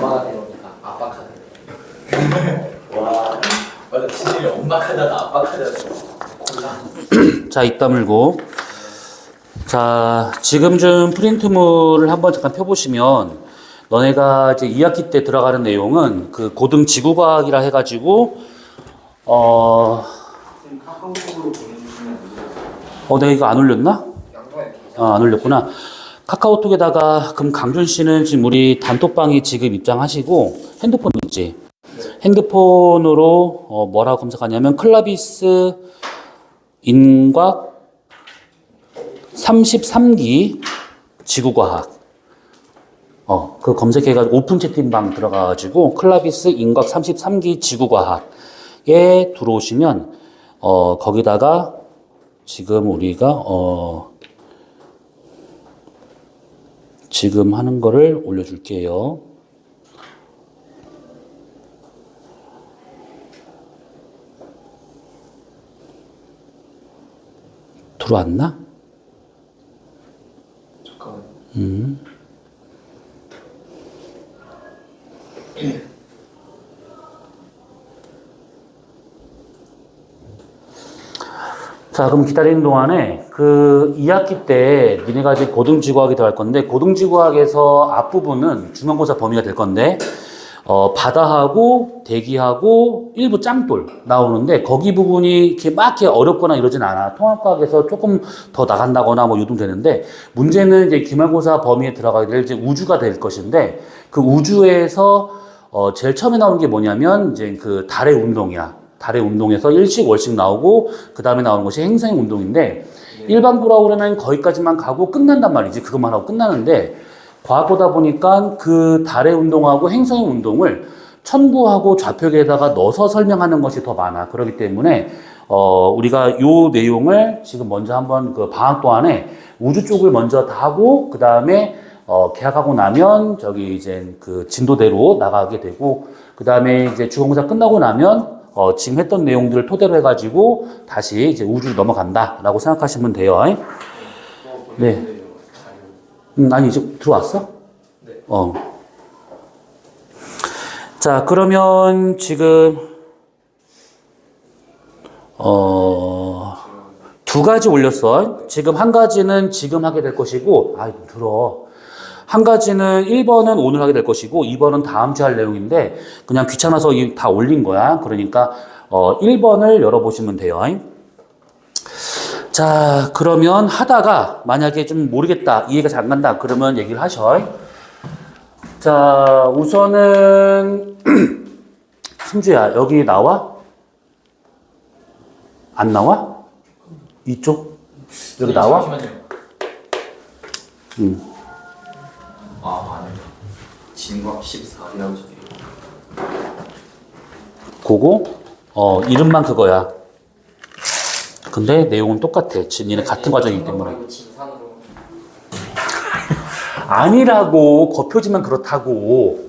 엄마가 되니까 압박하다. 와, 맞아. 진짜 엄박하다가 압박하다가. 자, 입 다물고. 자, 지금 좀 프린트물을 한번 잠깐 펴보시면, 너네가 이제 2학기 때 들어가는 내용은 그 고등 지구과학이라 해가지고, 카카오톡으로 보내주시면 내가 이거 안 올렸나? 양반에 안 올렸구나. 카카오톡에다가, 그럼 강준 씨는 지금 우리 단톡방에 지금 입장하시고, 핸드폰 있지? 핸드폰으로, 뭐라고 검색하냐면, 클라비스 인곽 33기 지구과학. 그 검색해가지고 오픈 채팅방 들어가가지고 클라비스 인곽 33기 지구과학에 들어오시면, 거기다가 지금 우리가, 지금 하는 거를 올려줄게요. 들어왔나? 잠깐만. 자, 그럼 기다리는 동안에 그 2학기 때 니네가 이제 고등지구학이 들어갈 건데, 고등지구학에서 앞부분은 중간고사 범위가 될 건데, 바다하고 대기하고 일부 짱돌 나오는데, 거기 부분이 이렇게 막 이렇게 어렵거나 이러진 않아. 통합과학에서 조금 더 나간다거나 뭐 요동되는데, 문제는 이제 기말고사 범위에 들어가게 될 이제 우주가 될 것인데, 그 우주에서 제일 처음에 나오는 게 뭐냐면 이제 그 달의 운동이야. 달의 운동에서 일식 월식 나오고, 그 다음에 나오는 것이 행성의 운동인데, 일반 프로그램은 거기까지만 가고 끝난단 말이지. 그것만 하고 끝나는데, 과학보다 보니까 그 달의 운동하고 행성의 운동을 천구하고 좌표계에다가 넣어서 설명하는 것이 더 많아. 그렇기 때문에 우리가 요 내용을 지금 먼저 한번 그 방학 동안에 우주 쪽을 먼저 다 하고, 그 다음에 개학하고 나면 저기 이제 그 진도대로 나가게 되고, 그 다음에 이제 중간고사 끝나고 나면 지금 했던 내용들을 토대로 해가지고 다시 이제 우주로 넘어간다라고 생각하시면 돼요. 네. 아니, 이제 들어왔어? 네. 자, 그러면 지금, 두 가지 올렸어. 지금 한 가지는 지금 하게 될 것이고, 한 가지는 1번은 오늘 하게 될 것이고, 2번은 다음 주에 할 내용인데, 그냥 귀찮아서 다 올린 거야. 그러니까, 1번을 열어보시면 돼요. 자, 그러면 하다가 만약에 좀 모르겠다, 이해가 잘 안 간다, 그러면 얘기를 하셔. 자, 우선은 승주야, 여기 나와? 안 나와? 이쪽? 여기 나와? 잠시만요. 아니요. 진곽 14이라고 적혀요. 그거? 이름만 그거야. 근데 내용은 똑같아. 지금 얘네 같은 과정이기 때문에. 진산으로. 아니라고, 겉표지만 그렇다고.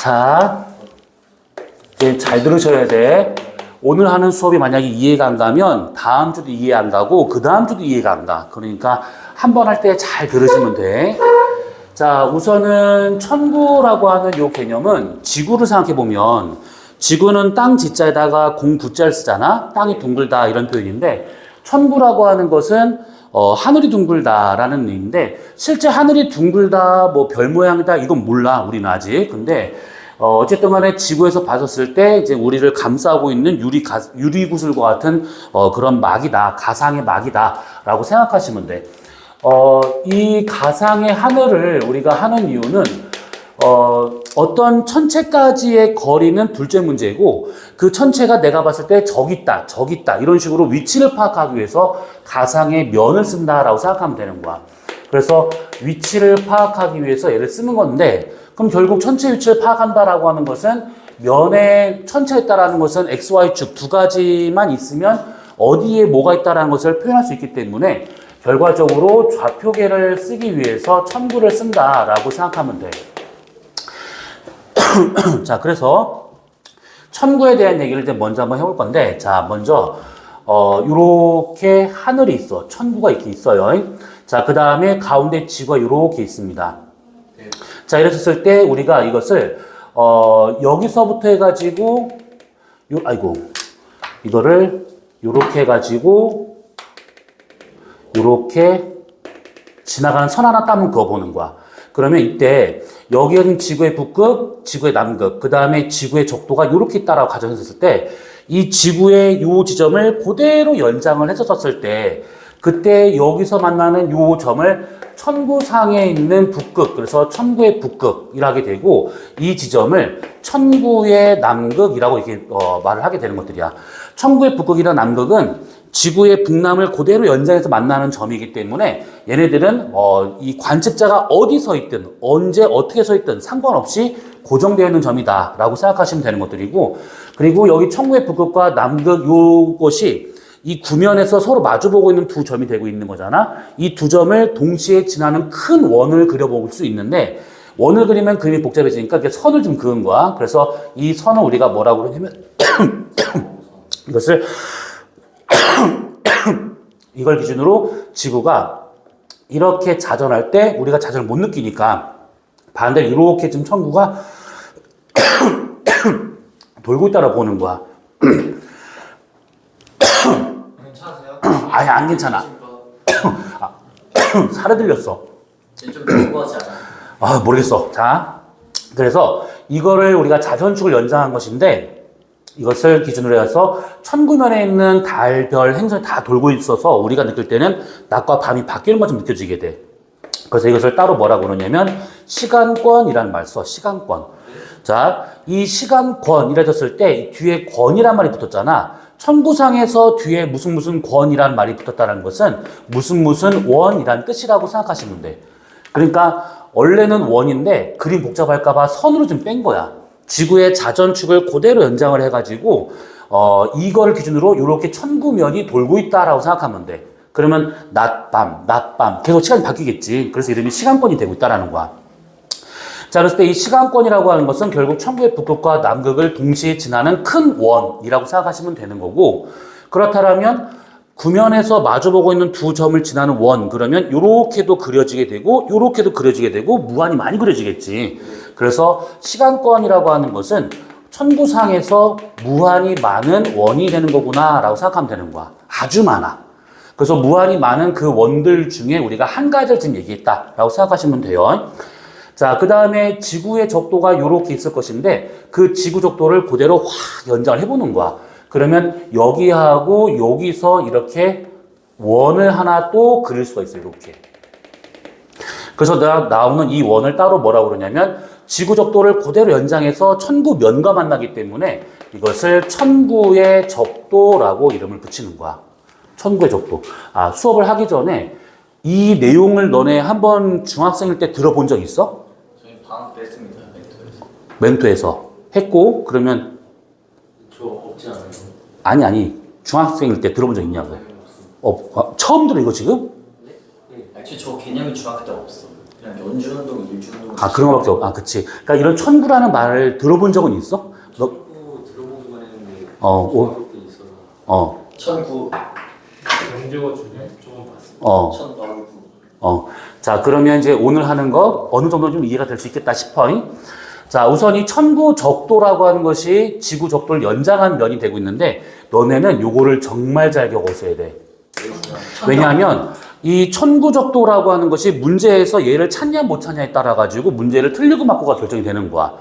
자, 이제 잘 들으셔야 돼. 오늘 하는 수업이 만약에 이해가 안 가면 다음 주도 이해 안 가고 그 다음 주도 이해가 안 가. 그러니까 한 번 할 때 잘 들으시면 돼. 자, 우선은 천구라고 하는 요 개념은 지구를 생각해 보면, 지구는 땅 지자에다가 공 구자를 쓰잖아. 땅이 둥글다 이런 표현인데, 천구라고 하는 것은 하늘이 둥글다라는 의미인데, 실제 하늘이 둥글다, 뭐 별 모양이다 이건 몰라, 우리는 아직. 근데 어쨌든 간에 지구에서 봤었을 때 이제 우리를 감싸고 있는 유리구슬과 같은 그런 막이다, 가상의 막이다라고 생각하시면 돼. 이 가상의 하늘을 우리가 하는 이유는 어떤 천체까지의 거리는 둘째 문제고, 그 천체가 내가 봤을 때 저기 있다 이런 식으로 위치를 파악하기 위해서 가상의 면을 쓴다라고 생각하면 되는 거야. 그래서 위치를 파악하기 위해서 얘를 쓰는 건데, 그럼 결국 천체 위치를 파악한다라고 하는 것은 면의 천체에 있다라는 것은 x, y축 두 가지만 있으면 어디에 뭐가 있다라는 것을 표현할 수 있기 때문에, 결과적으로 좌표계를 쓰기 위해서 천구를 쓴다라고 생각하면 돼. 자, 그래서 천구에 대한 얘기를 이제 먼저 한번 해볼 건데, 자, 먼저 요렇게 하늘이 있어. 천구가 이렇게 있어요. 자, 그 다음에 가운데 지구가 요렇게 있습니다. 자, 이랬을 때 우리가 이것을 여기서부터 해가지고 이거를 요렇게 해가지고 요렇게 지나가는 선 하나 따면 그어보는 거야. 그러면 이때 여기는 지구의 북극, 지구의 남극, 그 다음에 지구의 적도가 요렇게 있다라고 가정했을 때 이 지구의 요 지점을 그대로 연장을 했었을 때 그때 여기서 만나는 요 점을 천구상에 있는 북극, 그래서 천구의 북극이라게 되고 이 지점을 천구의 남극이라고 이렇게 말을 하게 되는 것들이야. 천구의 북극이나 남극은 지구의 북남을 그대로 연장해서 만나는 점이기 때문에 얘네들은 이 관측자가 어디 서 있든 언제 어떻게 서 있든 상관없이 고정되어 있는 점이다 라고 생각하시면 되는 것들이고, 그리고 여기 천구의 북극과 남극 요것이 이 구면에서 서로 마주보고 있는 두 점이 되고 있는 거잖아. 이 두 점을 동시에 지나는 큰 원을 그려볼 수 있는데, 원을 그리면 그림이 복잡해지니까 이렇게 선을 좀 그은 거야. 그래서 이 선을 우리가 뭐라고 그러냐면 이것을 이걸 기준으로 지구가 이렇게 자전할 때 우리가 자전을 못 느끼니까 반대로 이렇게 지금 천구가 돌고 있다고 보는 거야. 괜찮으세요? 아니, 안 괜찮아. 살에 들렸어. 좀 궁금하지 않아요? 아, 모르겠어. 자, 그래서 이거를 우리가 자전축을 연장한 것인데 이것을 기준으로 해서 천구면에 있는 달, 별, 행성이 다 돌고 있어서 우리가 느낄 때는 낮과 밤이 바뀌는 것처럼 느껴지게 돼. 그래서 이것을 따로 뭐라고 그러냐면 시간권이라는 말 써. 시간권. 자, 이 시간권이라졌을 때 뒤에 권이란 말이 붙었잖아. 천구상에서 뒤에 무슨 권이라는 말이 붙었다는 것은 무슨 원이라는 뜻이라고 생각하시면 돼. 그러니까 원래는 원인데 그림 복잡할까봐 선으로 좀 뺀 거야. 지구의 자전축을 그대로 연장을 해가지고 이거를 기준으로 이렇게 천구면이 돌고 있다라고 생각하면 돼. 그러면 낮밤 계속 시간이 바뀌겠지. 그래서 이름이 시간권이 되고 있다라는 거야. 자, 그랬을 때 이 시간권이라고 하는 것은 결국 천구의 북극과 남극을 동시에 지나는 큰 원이라고 생각하시면 되는 거고, 그렇다면 구면에서 마주보고 있는 두 점을 지나는 원, 그러면 요렇게도 그려지게 되고 요렇게도 그려지게 되고 무한히 많이 그려지겠지. 그래서 시간권이라고 하는 것은 천구상에서 무한히 많은 원이 되는 거구나 라고 생각하면 되는 거야. 아주 많아. 그래서 무한히 많은 그 원들 중에 우리가 한 가지를 지금 얘기했다 라고 생각하시면 돼요. 자, 그 다음에 지구의 적도가 이렇게 있을 것인데 그 지구 적도를 그대로 확 연장을 해보는 거야. 그러면 여기하고 여기서 이렇게 원을 하나 또 그릴 수가 있어요. 이렇게. 그래서 나오는 이 원을 따로 뭐라고 그러냐면 지구 적도를 그대로 연장해서 천구면과 만나기 때문에 이것을 천구의 적도라고 이름을 붙이는 거야. 천구의 적도. 아, 수업을 하기 전에 이 내용을 너네 한번 중학생일 때 들어본 적 있어? 저희 방학 때 했습니다. 멘토에서. 멘토에서 했고, 그러면 저 없지 않아요? 아니 중학생일 때 들어본 적 있냐고. 처음 들어 이거 지금? 네. actually 저 개념이 중학교 때 없어. 그냥 연주운동, 일주운동. 아, 그런 거밖에 없. 아, 그치. 그러니까 이런 천구라는 말을 들어본 적은 있어? 너 들어보기만 했는데. 중학교 때 있어서. 천구. 영재가 중에 조금 봤어. 천구. 자, 그러면 이제 오늘 하는 거 어느 정도 좀 이해가 될 수 있겠다 싶어. 자, 우선 이 천구 적도라고 하는 것이 지구 적도를 연장한 면이 되고 있는데 너네는 요거를 정말 잘 적어줘야 돼. 왜냐하면 이 천구 적도라고 하는 것이 문제에서 얘를 찾냐 못 찾냐에 따라 가지고 문제를 틀리고 맞고가 결정이 되는 거야.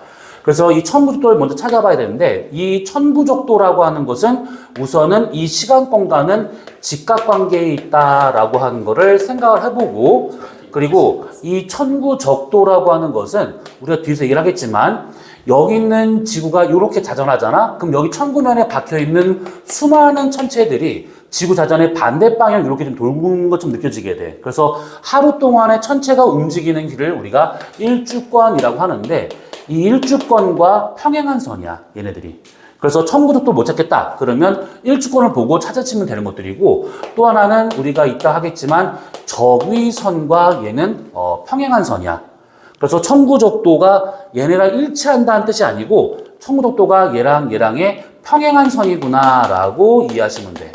그래서 이 천구 적도를 먼저 찾아봐야 되는데 이 천구 적도라고 하는 것은 우선은 이 시간 공간은 직각관계에 있다라고 하는 거를 생각을 해보고, 그리고 이 천구 적도라고 하는 것은 우리가 뒤에서 얘기를 하겠지만 여기 있는 지구가 이렇게 자전하잖아. 그럼 여기 천구면에 박혀있는 수많은 천체들이 지구 자전의 반대 방향 이렇게 좀 돌는 것처럼 느껴지게 돼. 그래서 하루 동안에 천체가 움직이는 길을 우리가 일주권이라고 하는데 이 일주권과 평행한 선이야, 얘네들이. 그래서 천구적도 못 찾겠다. 그러면 일주권을 보고 찾아치면 되는 것들이고, 또 하나는 우리가 이따 하겠지만 적위선과 얘는 평행한 선이야. 그래서 천구적도가 얘네랑 일치한다는 뜻이 아니고 천구적도가 얘랑의 평행한 선이구나 라고 이해하시면 돼.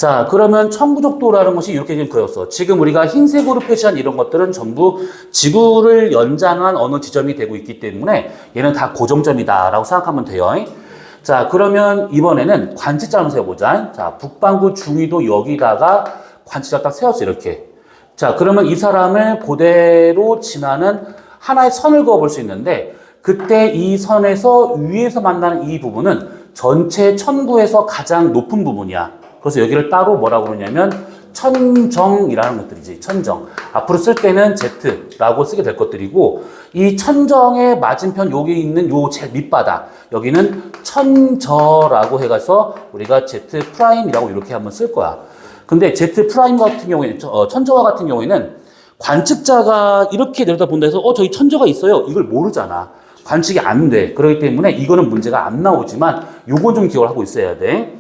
자, 그러면 천구적도라는 것이 이렇게 지금 그렸어. 지금 우리가 흰색으로 표시한 이런 것들은 전부 지구를 연장한 어느 지점이 되고 있기 때문에 얘는 다 고정점이다라고 생각하면 돼요. 자, 그러면 이번에는 관측자를 세워보자. 자, 북반구 중위도 여기다가 관측자 딱 세웠어, 이렇게. 자, 그러면 이 사람을 그대로 지나는 하나의 선을 그어볼 수 있는데, 그때 이 선에서 위에서 만나는 이 부분은 전체 천구에서 가장 높은 부분이야. 그래서 여기를 따로 뭐라고 그러냐면 천정이라는 것들이지. 천정. 앞으로 쓸 때는 Z라고 쓰게 될 것들이고, 이 천정의 맞은편 여기 있는 요 제일 밑바닥, 여기는 천저라고 해가서 우리가 Z 프라임이라고 이렇게 한번 쓸 거야. 근데 Z 프라임 같은 경우에는, 천저와 같은 경우에는 관측자가 이렇게 내려다본다 해서 저기 천저가 있어요, 이걸 모르잖아. 관측이 안 돼. 그렇기 때문에 이거는 문제가 안 나오지만 요건 좀 기억을 하고 있어야 돼.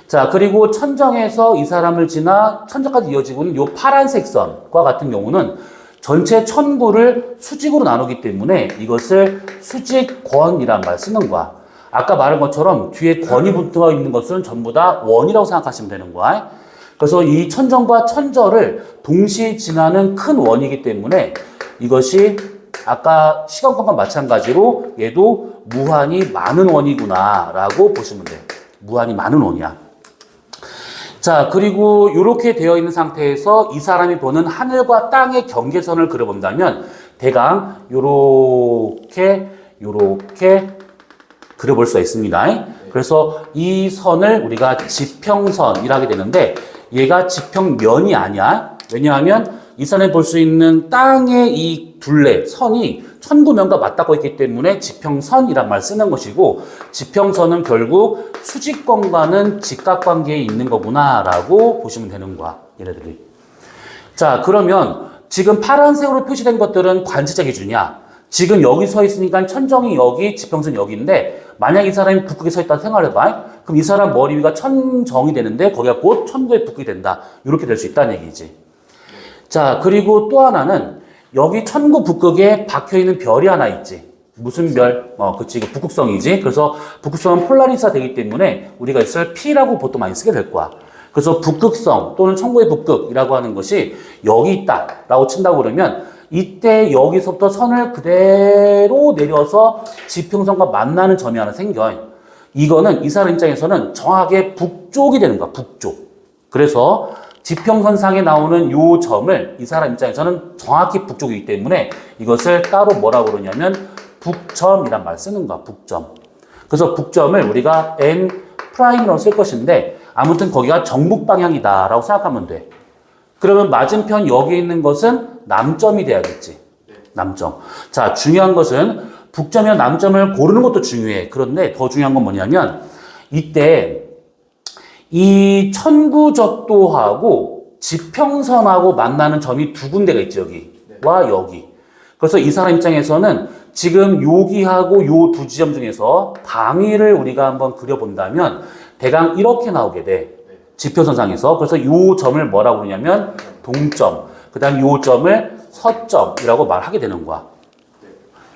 자, 그리고 천정에서 이 사람을 지나 천정까지 이어지고 있는 요 파란색 선과 같은 경우는 전체 천구를 수직으로 나누기 때문에 이것을 수직권이란 말 쓰는 거야. 아까 말한 것처럼 뒤에 권이 붙어 있는 것은 전부 다 원이라고 생각하시면 되는 거야. 그래서 이 천정과 천저를 동시에 지나는 큰 원이기 때문에 이것이 아까 시간권과 마찬가지로 얘도 무한히 많은 원이구나 라고 보시면 돼. 무한히 많은 원이야. 자, 그리고 이렇게 되어 있는 상태에서 이 사람이 보는 하늘과 땅의 경계선을 그려본다면 대강 요렇게 그려볼 수가 있습니다. 그래서 이 선을 우리가 지평선이라 하게 되는데 얘가 지평면이 아니야. 왜냐하면 이 선에 볼 수 있는 땅의 이 둘레, 선이 천구면과 맞닿고 있기 때문에 지평선이란 말 쓰는 것이고, 지평선은 결국 수직권과는 직각관계에 있는 거구나라고 보시면 되는 거야, 얘네들이. 자, 그러면 지금 파란색으로 표시된 것들은 관측자 기준이야. 지금 여기 서 있으니까 천정이 여기, 지평선이 여기인데, 만약 이 사람이 북극에 서 있다고 생각해봐. 그럼 이 사람 머리 위가 천정이 되는데 거기가 곧 천구의 북극이 된다. 이렇게 될 수 있다는 얘기지. 자, 그리고 또 하나는 여기 천구 북극에 박혀있는 별이 하나 있지. 무슨 별? 그치, 이거 북극성이지. 그래서 북극성은 폴라리스가 되기 때문에 우리가 이것을 P라고 보통 많이 쓰게 될 거야. 그래서 북극성 또는 천구의 북극이라고 하는 것이 여기 있다라고 친다고 그러면 이때 여기서부터 선을 그대로 내려서 지평선과 만나는 점이 하나 생겨. 이거는 이 사람 입장에서는 정확하게 북쪽이 되는 거야, 북쪽. 그래서 지평선상에 나오는 요 점을 이 사람 입장에서는 정확히 북쪽이기 때문에 이것을 따로 뭐라고 그러냐면 북점이란 말 쓰는 거야, 북점. 그래서 북점을 우리가 N 프라임으로 쓸 것인데 아무튼 거기가 정북 방향이다라고 생각하면 돼. 그러면 맞은편 여기 있는 것은 남점이 돼야겠지. 남점. 자, 중요한 것은 북점이나 남점을 고르는 것도 중요해. 그런데 더 중요한 건 뭐냐면 이때 이 천구적도하고 지평선하고 만나는 점이 두 군데가 있죠, 여기와 여기. 그래서 이 사람 입장에서는 지금 여기하고 요 두 지점 중에서 당위를 우리가 한번 그려본다면 대강 이렇게 나오게 돼. 지평선상에서. 그래서 요 점을 뭐라고 그러냐면 동점. 그 다음 요 점을 서점이라고 말하게 되는 거야.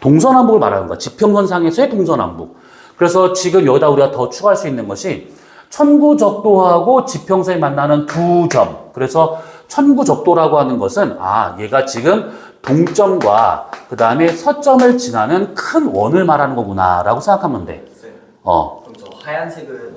동서남북을 말하는 거야. 지평선상에서의 동서남북. 그래서 지금 여기다 우리가 더 추가할 수 있는 것이 천구적도하고 지평선이 만나는 두 점. 그래서 천구적도라고 하는 것은 얘가 지금 동점과 그 다음에 서점을 지나는 큰 원을 말하는 거구나라고 생각하면 돼. 그럼 저 하얀색은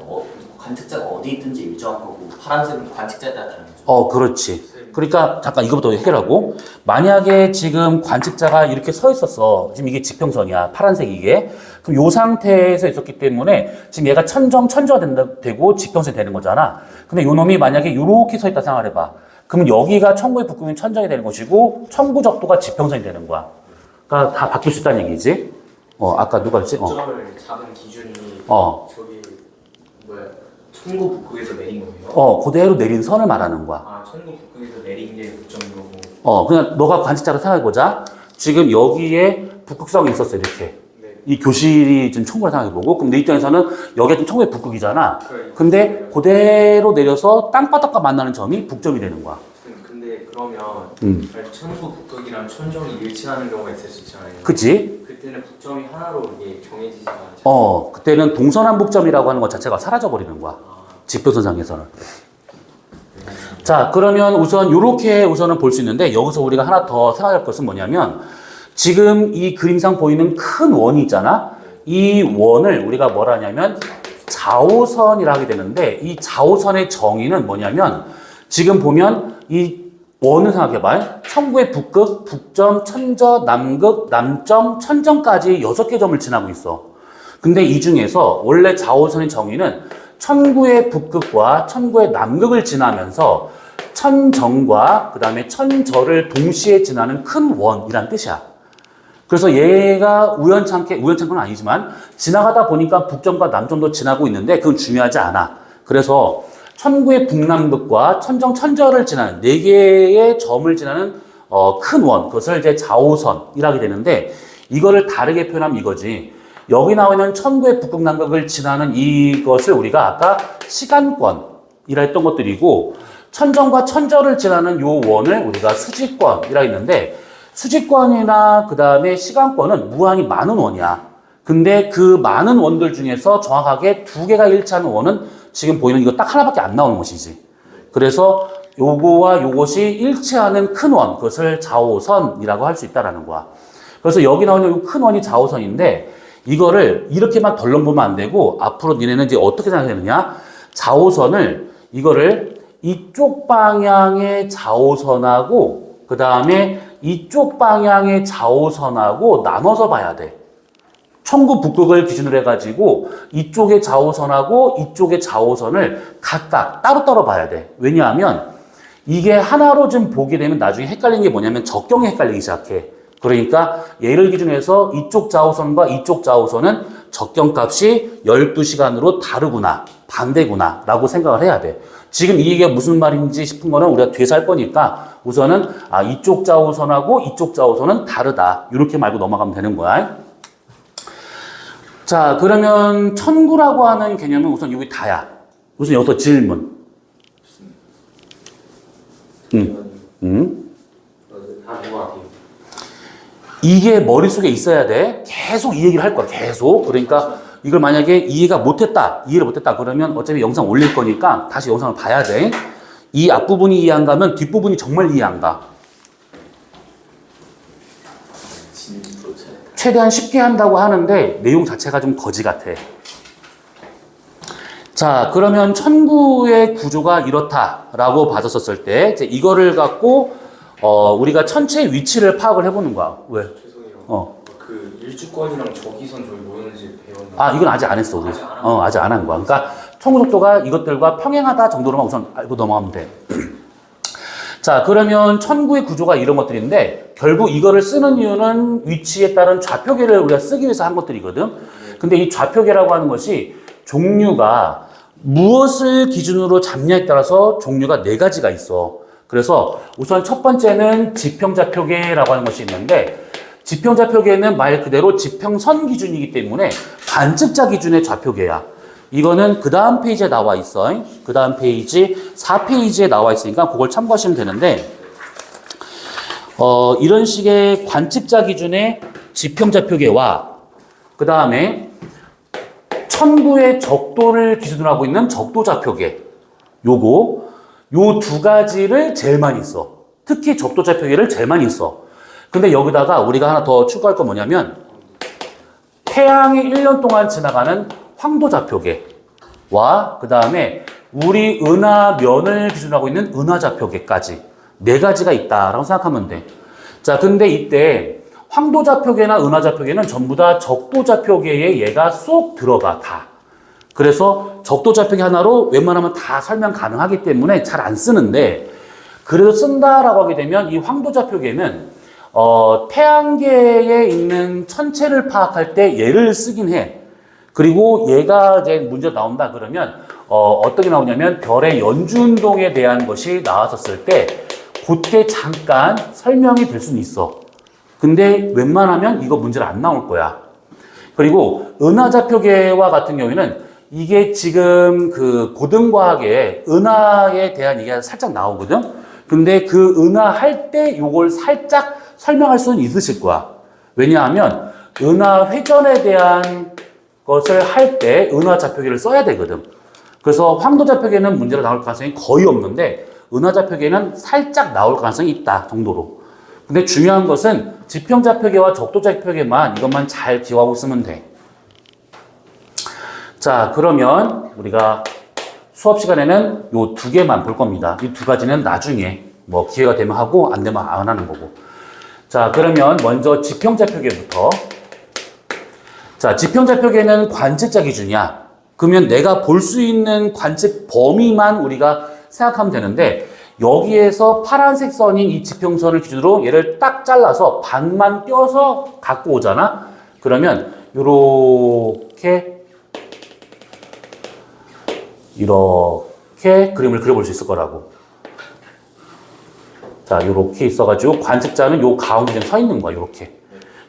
관측자가 어디 있든지 일정한 거고 파란색은 관측자에 따라 다른 거죠? 그렇지. 그러니까 잠깐 이거부터 해결하고, 만약에 지금 관측자가 이렇게 서 있었어. 지금 이게 지평선이야, 파란색 이게. 그럼 요 상태에서 있었기 때문에 지금 얘가 천저가 되고 지평선이 되는 거잖아. 근데 요 놈이 만약에 요렇게 서 있다 생각해봐. 그러면 여기가 천구의 북극이 천정이 되는 것이고 천구적도가 지평선이 되는 거야. 그러니까 다 바뀔 수 있다는 얘기지. 아까 누가 했지? 점을 잡은 기준이 저기 천구 북극에서 내린 거예요? 그대로 내린 선을 말하는 거야. 천구 북극에서 내린 게 북점인 거고. 그냥 너가 관측자로 생각해보자. 지금 여기에 북극성이 있었어, 이렇게. 이 교실이 지금 천구를 생각해보고, 그럼 내 입장에서는 여기가 좀 천구의 북극이잖아. 근데 그대로 내려서 땅바닥과 만나는 점이 북점이 되는 거야. 근데 그러면 천구 북극이랑 천정이 일치하는 경우가 있을 수 있잖아요. 그치? 그때는 북점이 하나로 이게 정해지지 않죠. 그때는 동서남북점이라고 하는 것 자체가 사라져버리는 거야. 지평선상에서는. 자, 그러면 우선 이렇게 우선은 볼 수 있는데 여기서 우리가 하나 더 생각할 것은 뭐냐면 지금 이 그림상 보이는 큰 원이 있잖아. 이 원을 우리가 뭐라 하냐면 좌우선이라 하게 되는데 이 좌우선의 정의는 뭐냐면 지금 보면 이 원을 생각해봐. 천구의 북극, 북점, 천저, 남극, 남점, 천점까지 6개 점을 지나고 있어. 근데 이 중에서 원래 좌우선의 정의는 천구의 북극과 천구의 남극을 지나면서 천정과 그 다음에 천저를 동시에 지나는 큰 원이란 뜻이야. 그래서 얘가 우연찮게 건 아니지만 지나가다 보니까 북점과 남점도 지나고 있는데 그건 중요하지 않아. 그래서 천구의 북남극과 천정, 천저를 지나는 4개의 점을 지나는 큰 원, 그것을 이제 좌우선이라게 되는데 이거를 다르게 표현하면 이거지. 여기 나와 있는 천구의 북극 남극을 지나는 이것을 우리가 아까 시간권이라 했던 것들이고 천정과 천저를 지나는 요 원을 우리가 수직권이라 했는데 수직권이나 그 다음에 시간권은 무한히 많은 원이야. 근데 그 많은 원들 중에서 정확하게 2개가 일치하는 원은 지금 보이는 이거 딱 하나밖에 안 나오는 것이지. 그래서 요거와 요것이 일치하는 큰 원, 그것을 좌우선이라고 할 수 있다라는 거야. 그래서 여기 나오는 이 큰 원이 좌우선인데 이거를 이렇게만 덜렁 보면 안 되고 앞으로 니네는 이제 어떻게 생각하느냐? 좌우선을 이거를 이쪽 방향의 좌우선하고 그 다음에 이쪽 방향의 좌우선하고 나눠서 봐야 돼. 천구 북극을 기준으로 해가지고 이쪽의 좌우선하고 이쪽의 좌우선을 각각 따로따로 봐야 돼. 왜냐하면 이게 하나로 좀 보게 되면 나중에 헷갈리는 게 뭐냐면 적경이 헷갈리기 시작해. 그러니까 얘를 기준으로 해서 이쪽 좌우선과 이쪽 좌우선은 적경값이 12시간으로 다르구나, 반대구나 라고 생각을 해야 돼. 지금 이 얘기가 무슨 말인지 싶은 거는 우리가 뒤에서 할 거니까 우선은 이쪽 좌우선하고 이쪽 좌우선은 다르다. 이렇게 말고 넘어가면 되는 거야. 자, 그러면 천구라고 하는 개념은 우선 여기 다야. 우선 여기서 질문. 이게 머릿속에 있어야 돼. 계속 이 얘기를 할 거야. 계속. 그러니까 이걸 만약에 이해를 못했다. 그러면 어차피 영상 올릴 거니까 다시 영상을 봐야 돼. 이 앞부분이 이해 안 가면 뒷부분이 정말 이해 안 가. 최대한 쉽게 한다고 하는데 내용 자체가 좀 거지 같아. 자, 그러면 천구의 구조가 이렇다라고 받았었을 때 이제 이거를 갖고 우리가 천체의 위치를 파악을 해보는 거야. 왜? 죄송해요. 그 일주권이랑 저기선 저희 뭐는지 배웠나? 이건 아직 안 했어 우리. 아직 안 한 거야. 그러니까 천구 속도가 이것들과 평행하다 정도로만 우선 알고 넘어가면 돼. 자, 그러면 천구의 구조가 이런 것들인데 결국 이거를 쓰는 이유는 위치에 따른 좌표계를 우리가 쓰기 위해서 한 것들이거든. 근데 이 좌표계라고 하는 것이 종류가 무엇을 기준으로 잡냐에 따라서 종류가 4가지가 있어. 그래서 우선 첫 번째는 지평좌표계라고 하는 것이 있는데 지평좌표계는 말 그대로 지평선 기준이기 때문에 관측자 기준의 좌표계야. 이거는 그 다음 페이지에 나와 있어. 그 다음 페이지 4페이지에 나와 있으니까 그걸 참고하시면 되는데 이런 식의 관측자 기준의 지평좌표계와 그 다음에 천구의 적도를 기준으로 하고 있는 적도좌표계 요 2가지를 제일 많이 써. 특히 적도좌표계를 제일 많이 써. 근데 여기다가 우리가 하나 더 추가할 건 뭐냐면 태양이 1년 동안 지나가는 황도좌표계와 그 다음에 우리 은하면을 기준으로 하고 있는 은하좌표계까지 4가지가 있다라고 생각하면 돼. 자, 근데 이때 황도좌표계나 은하좌표계는 전부 다 적도좌표계에 얘가 쏙 들어가 다. 그래서 적도좌표계 하나로 웬만하면 다 설명 가능하기 때문에 잘 안 쓰는데 그래도 쓴다라고 하게 되면 이 황도좌표계는 태양계에 있는 천체를 파악할 때 얘를 쓰긴 해. 그리고 얘가 이제 문제 나온다 그러면 어떤 게 나오냐면 별의 연주운동에 대한 것이 나왔었을 때 그때 잠깐 설명이 될 수는 있어. 근데 웬만하면 이거 문제를 안 나올 거야. 그리고 은하좌표계와 같은 경우에는 이게 지금 그 고등과학에 은하에 대한 얘기가 살짝 나오거든. 근데 그 은하 할 때 요걸 살짝 설명할 수는 있으실 거야. 왜냐하면 은하 회전에 대한 것을 할 때 은하 좌표계를 써야 되거든. 그래서 황도 좌표계는 문제가 나올 가능성이 거의 없는데 은하좌표계는 살짝 나올 가능성이 있다 정도로. 근데 중요한 것은 지평좌표계와 적도좌표계만 이것만 잘 기억하고 있으면 돼. 자, 그러면 우리가 수업 시간에는 요 두 개만 볼 겁니다. 이 두 가지는 나중에 뭐 기회가 되면 하고 안 되면 안 하는 거고. 자, 그러면 먼저 지평좌표계부터. 자, 지평좌표계는 관측자 기준이야. 그러면 내가 볼 수 있는 관측 범위만 우리가 생각하면 되는데 여기에서 파란색 선인 이 지평선을 기준으로 얘를 딱 잘라서 반만 떼어서 갖고 오잖아. 그러면 이렇게 그림을 그려볼 수 있을 거라고. 자, 이렇게 있어가지고 관측자는 요 가운데 좀 서 있는 거야. 이렇게.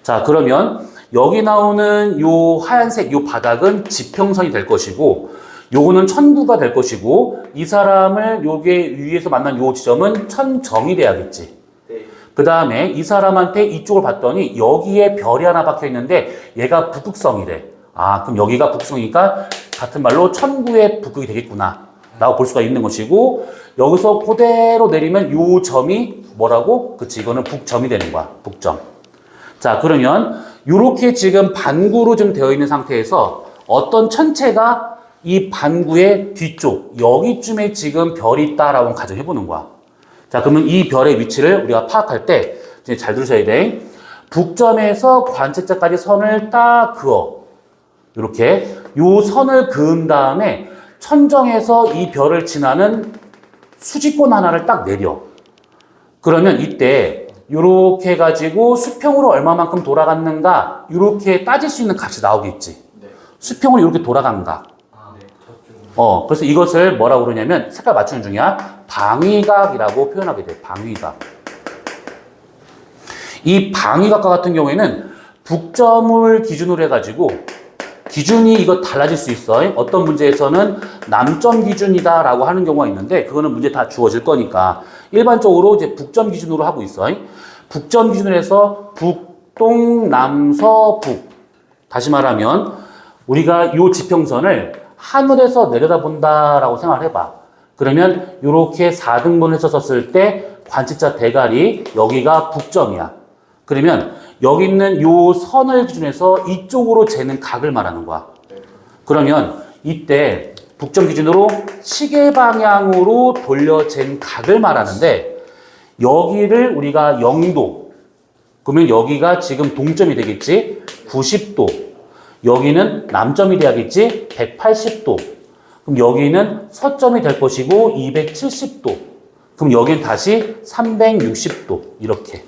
자, 그러면 여기 나오는 요 하얀색 요 바닥은 지평선이 될 것이고 요거는 천구가 될 것이고 이 사람을 요게 위에서 만난 요 지점은 천정이 돼야겠지. 네. 그 다음에 이 사람한테 이쪽을 봤더니 여기에 별이 하나 박혀 있는데 얘가 북극성이래. 아, 그럼 여기가 북극성이니까 같은 말로 천구의 북극이 되겠구나 라고 볼 수가 있는 것이고 여기서 그대로 내리면 요 점이 뭐라고? 그치, 이거는 북점이 되는 거야. 북점. 자, 그러면 요렇게 지금 반구로 좀 되어 있는 상태에서 어떤 천체가 이 반구의 뒤쪽 여기쯤에 지금 별이 있다라고 가정해 보는 거야. 자, 그러면 이 별의 위치를 우리가 파악할 때 이제 잘 들으셔야 돼. 북점에서 관측자까지 선을 딱 그어. 이렇게 요 선을 그은 다음에 천정에서 이 별을 지나는 수직권 하나를 딱 내려. 그러면 이때 이렇게 해가지고 수평으로 얼마만큼 돌아갔는가 이렇게 따질 수 있는 값이 나오겠지. 네. 수평으로 이렇게 돌아간 각. 아, 네. 저쪽. 그래서 이것을 뭐라고 그러냐면 색깔 맞추는 중이야. 방위각이라고 표현하게 돼. 방위각. 이 방위각과 같은 경우에는 북점을 기준으로 해가지고 기준이 이거 달라질 수 있어. 어떤 문제에서는 남점 기준이다라고 하는 경우가 있는데 그거는 문제 다 주어질 거니까 일반적으로 이제 북점 기준으로 하고 있어. 북점 기준으로 해서 북동 남서북. 다시 말하면 우리가 이 지평선을 하늘에서 내려다본다라고 생각을 해봐. 그러면 이렇게 4등분을 해서 썼을 때 관측자 대갈이 여기가 북점이야. 그러면 여기 있는 요 선을 기준해서 이쪽으로 재는 각을 말하는 거야. 그러면 이때 북점 기준으로 시계 방향으로 돌려 잰 각을 말하는데 여기를 우리가 0도 그러면 여기가 지금 동점이 되겠지 90도 여기는 남점이 돼야겠지 180도 그럼 여기는 서점이 될 것이고 270도 그럼 여기는 다시 360도 이렇게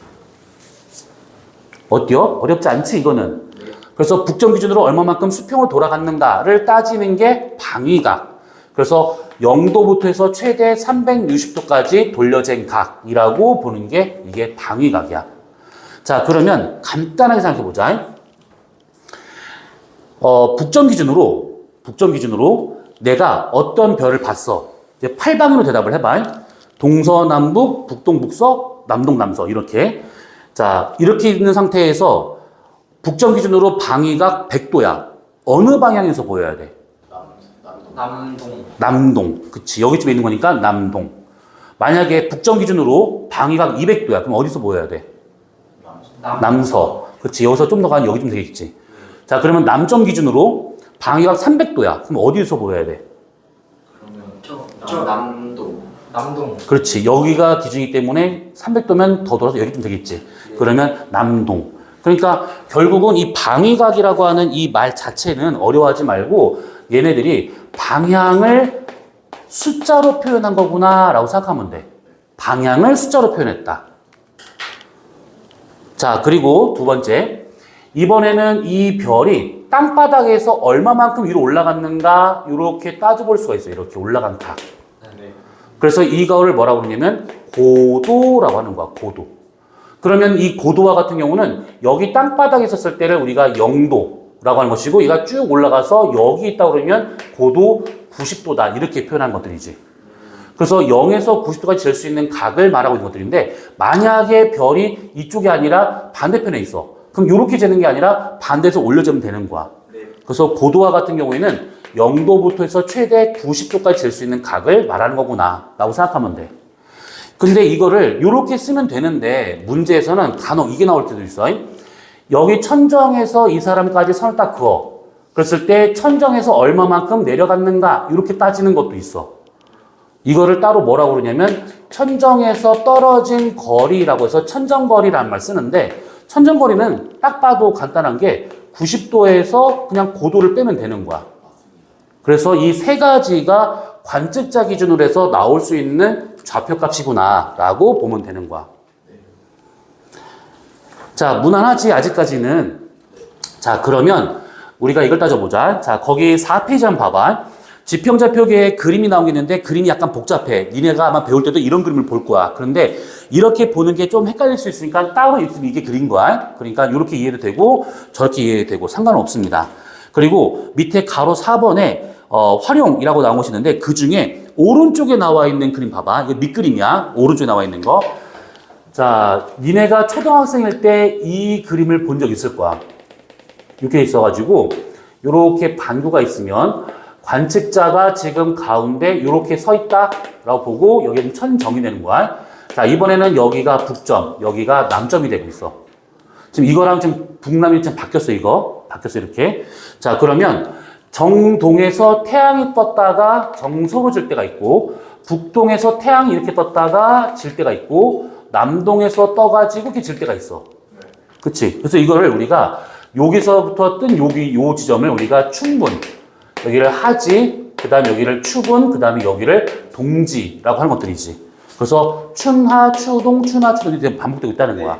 어때요? 어렵지 않지 이거는. 그래서 북점 기준으로 얼마만큼 수평을 돌아갔는가를 따지는 게 방위각. 그래서 0도부터 해서 최대 360도까지 돌려진 각이라고 보는 게 이게 방위각이야. 자, 그러면 간단하게 생각해 보자. 북점 기준으로 내가 어떤 별을 봤어. 이제 8방향으로 대답을 해봐. 동서남북, 북동북서, 남동남서 이렇게. 자, 이렇게 있는 상태에서 북점 기준으로 방위각 100도야. 어느 방향에서 보여야 돼? 남동. 그치. 여기쯤에 있는 거니까 남동. 만약에 북점 기준으로 방위각 200도야. 그럼 어디서 보여야 돼? 남서. 그치. 여기서 좀 더 가면 여기쯤 되겠지. 자, 그러면 남점 기준으로 방위각 300도야. 그럼 어디서 보여야 돼? 그러면 남동. 그렇지. 여기가 기준이기 때문에 300도면 더 돌아서 여기쯤 되겠지. 그러면 남동. 그러니까 결국은 이 방위각이라고 하는 이 말 자체는 어려워하지 말고 얘네들이 방향을 숫자로 표현한 거구나 라고 생각하면 돼. 방향을 숫자로 표현했다. 자, 그리고 두 번째. 이번에는 이 별이 땅바닥에서 얼마만큼 위로 올라갔는가 이렇게 따져볼 수가 있어요. 이렇게 올라간 각. 네. 그래서 이거를 뭐라고 그러냐면 고도라고 하는 거야. 고도. 그러면 이 고도와 같은 경우는 여기 땅바닥에 있었을 때를 우리가 0도라고 하는 것이고 얘가 쭉 올라가서 여기 있다 그러면 고도 90도다 이렇게 표현한 것들이지. 그래서 0에서 90도까지 잴 수 있는 각을 말하고 있는 것들인데 만약에 별이 이쪽이 아니라 반대편에 있어. 그럼 이렇게 재는 게 아니라 반대에서 올려주면 되는 거야. 그래서 고도와 같은 경우에는 0도부터 해서 최대 90도까지 잴 수 있는 각을 말하는 거구나 라고 생각하면 돼. 근데 이거를 이렇게 쓰면 되는데 문제에서는 간혹 이게 나올 때도 있어. 여기 천정에서 이 사람까지 선을 딱 그어. 그랬을 때 천정에서 얼마만큼 내려갔는가 이렇게 따지는 것도 있어. 이거를 따로 뭐라고 그러냐면 천정에서 떨어진 거리라고 해서 천정거리라는 말 쓰는데 천정거리는 딱 봐도 간단한 게 90도에서 그냥 고도를 빼면 되는 거야. 그래서 이 세 가지가 관측자 기준으로 해서 나올 수 있는 좌표값이구나 라고 보면 되는 거야. 자, 무난하지 아직까지는. 자, 그러면 우리가 이걸 따져보자. 자, 거기 4페이지 한번 봐봐. 지평좌표계에 그림이 나온 게 있는데 그림이 약간 복잡해. 니네가 아마 배울 때도 이런 그림을 볼 거야. 그런데 이렇게 보는 게 좀 헷갈릴 수 있으니까 따로 이게 그린 거야. 그러니까 이렇게 이해도 되고 저렇게 이해도 되고 상관은 없습니다. 그리고 밑에 가로 4번에 활용이라고 나온 것이 있는데 그 중에 오른쪽에 나와 있는 그림 봐봐. 이거 밑그림이야. 오른쪽에 나와 있는 거. 자, 니네가 초등학생일 때 이 그림을 본 적 있을 거야. 이렇게 있어가지고 이렇게 반구가 있으면 관측자가 지금 가운데 이렇게 서 있다라고 보고 여기는 천정이 되는 거야. 자, 이번에는 여기가 북점, 여기가 남점이 되고 있어. 지금 이거랑 지금 북남이 지금 바뀌었어, 이거. 바뀌었어, 이렇게. 자, 그러면 정동에서 태양이 떴다가 정서로 질 때가 있고, 북동에서 태양이 이렇게 떴다가 질 때가 있고, 남동에서 떠가지고 이렇게 질 때가 있어. 그치? 그래서 이거를 우리가 여기서부터 뜬 여기, 요 지점을 우리가 충분, 여기를 하지, 그 다음에 여기를 추분, 그 다음에 여기를 동지라고 하는 것들이지. 그래서 춘하, 추동, 춘하, 추동이 반복되고 있다는 거야.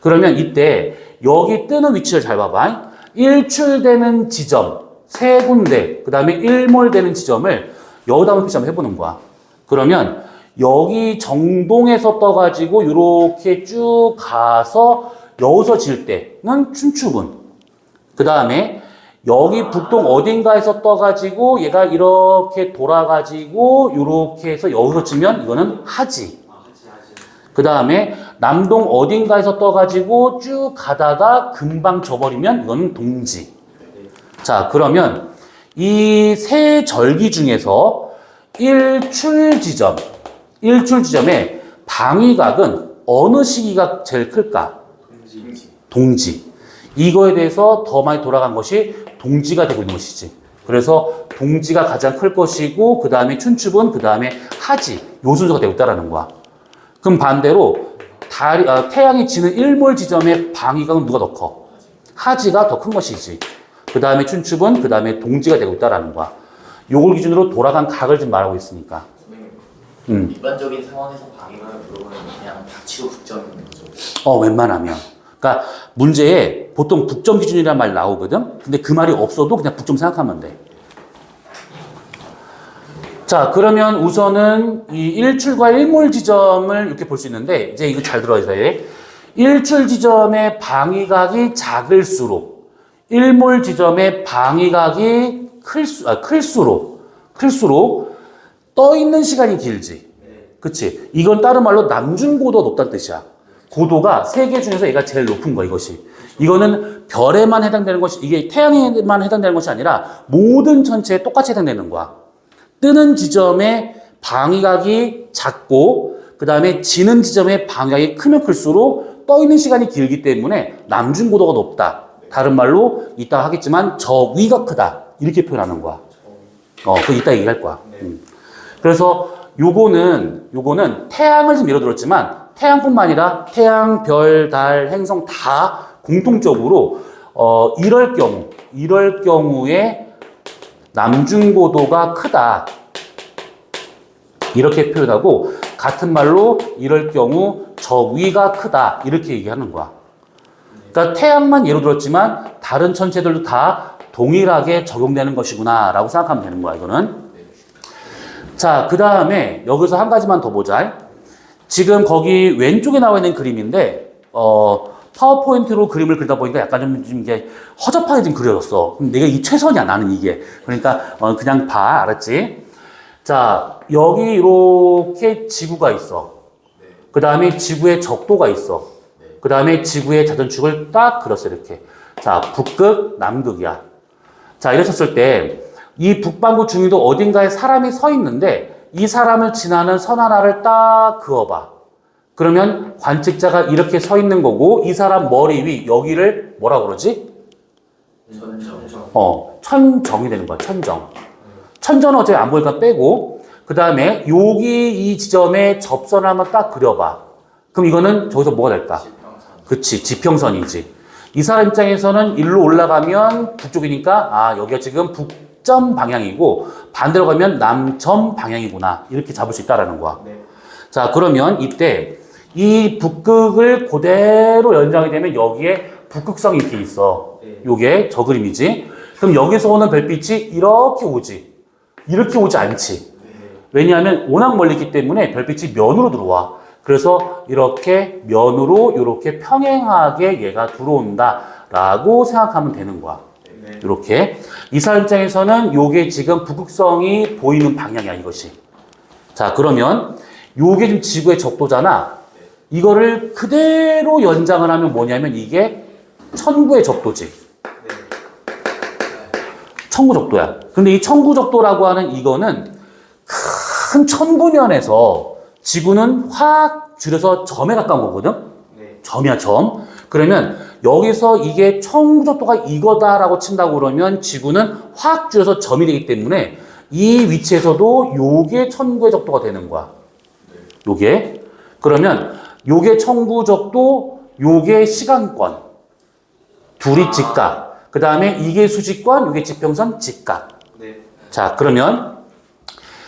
그러면 이때 여기 뜨는 위치를 잘 봐봐. 일출되는 지점, 세 군데, 그 다음에 일몰되는 지점을 여기다 한번 표시 한번 해보는 거야. 그러면 여기 정동에서 떠가지고 이렇게 쭉 가서 여기서 질 때는 춘추분. 그 다음에 여기 북동 어딘가에서 떠가지고 얘가 이렇게 돌아가지고 이렇게 해서 여기서 지면 이거는 하지. 그 다음에 남동 어딘가에서 떠가지고 쭉 가다가 금방 져버리면 이거는 동지. 자, 그러면 이 세 절기 중에서 일출 지점의 방위각은 어느 시기가 제일 클까? 동지. 이거에 대해서 더 많이 돌아간 것이 동지가 되고 있는 것이지. 그래서 동지가 가장 클 것이고 그 다음에 춘추분, 그 다음에 하지. 요 순서가 되고 있다는 거야. 그럼 반대로 태양이 지는 일몰 지점의 방위각은 누가 더 커? 하지가 더 큰 것이지. 그 다음에 춘추분, 그 다음에 동지가 되고 있다는 거야. 요걸 기준으로 돌아간 각을 지금 말하고 있으니까. 일반적인 상황에서 방위각을 물어보면 그냥 닥치고 북점인 거죠. 웬만하면. 그러니까 문제에 보통 북점 기준이라는 말 나오거든. 근데 그 말이 없어도 그냥 북점 생각하면 돼. 자, 그러면 우선은 이 일출과 일몰 지점을 이렇게 볼 수 있는데 이제 이거 잘 들어야 돼. 일출 지점의 방위각이 작을수록 일몰 지점의 방위각이 클수록 떠 있는 시간이 길지. 그치? 이건 다른 말로 남중고도가 높다는 뜻이야. 고도가 세 개 중에서 얘가 제일 높은 거야, 이것이. 이거는 별에만 해당되는 것이, 이게 태양에만 해당되는 것이 아니라 모든 천체에 똑같이 해당되는 거야. 뜨는 지점의 방위각이 작고, 그 다음에 지는 지점의 방위각이 크면 클수록 떠 있는 시간이 길기 때문에 남중고도가 높다. 다른 말로 이따 하겠지만 저위가 크다. 이렇게 표현하는 거야. 그거 이따 얘기할 거야. 그래서 요거는 태양을 좀 예로 들었지만 태양뿐만 아니라 태양, 별, 달, 행성 다 공통적으로 이럴 경우에 남중고도가 크다. 이렇게 표현하고 같은 말로 이럴 경우 저위가 크다. 이렇게 얘기하는 거야. 그러니까 태양만 예로 들었지만 다른 천체들도 다 동일하게 적용되는 것이구나 라고 생각하면 되는 거야, 이거는. 자, 그 다음에 여기서 한 가지만 더 보자. 지금 거기 왼쪽에 나와 있는 그림인데 파워포인트로 그림을 그리다 보니까 약간 좀 이게 허접하게 좀 그려졌어. 내가 이 최선이야, 나는 이게. 그러니까 그냥 봐, 알았지? 자, 여기 이렇게 지구가 있어. 그 다음에 지구의 적도가 있어. 그 다음에 지구의 자전축을 딱 그렸어, 이렇게. 자, 북극, 남극이야. 자, 이랬었을 때 이 북반구 중위도 어딘가에 사람이 서 있는데 이 사람을 지나는 선 하나를 딱 그어봐. 그러면 관측자가 이렇게 서 있는 거고 이 사람 머리 위 여기를 뭐라 그러지? 천정이 되는 거야. 천정. 천정은 어차피 안 보니까 빼고 그 다음에 여기 이 지점에 접선을 한번 딱 그려봐. 그럼 이거는 저기서 뭐가 될까? 그치, 지평선이지. 이 사람 입장에서는 일로 올라가면 북쪽이니까 아 여기가 지금 북점 방향이고 반대로 가면 남점 방향이구나 이렇게 잡을 수 있다라는 거야. 네. 자 그러면 이때 이 북극을 그대로 연장이 되면 여기에 북극성이 이렇게 있어. 네. 요게 저 그림이지. 그럼 여기서 오는 별빛이 이렇게 오지. 이렇게 오지 않지. 네. 왜냐하면 워낙 멀리 있기 때문에 별빛이 면으로 들어와. 그래서 이렇게 면으로 이렇게 평행하게 얘가 들어온다라고 생각하면 되는 거야. 네. 이렇게 이 사람 입장에서는 요게 지금 북극성이 보이는 방향이야 이것이. 자 그러면 요게 지금 지구의 적도잖아. 이거를 그대로 연장을 하면 뭐냐면 이게 천구의 적도지. 천구 적도야. 근데 이 천구 적도라고 하는 이거는 큰 천구면에서 지구는 확 줄여서 점에 가까운 거거든. 네. 점이야 점. 그러면 여기서 이게 천구 적도가 이거다라고 친다고 그러면 지구는 확 줄여서 점이 되기 때문에 이 위치에서도 요게 천구의 적도가 되는 거야. 요게. 그러면 요게 천구 적도, 요게 시간권. 둘이 직각. 그 다음에 이게 수직권, 요게 지평선 직각. 네. 자, 그러면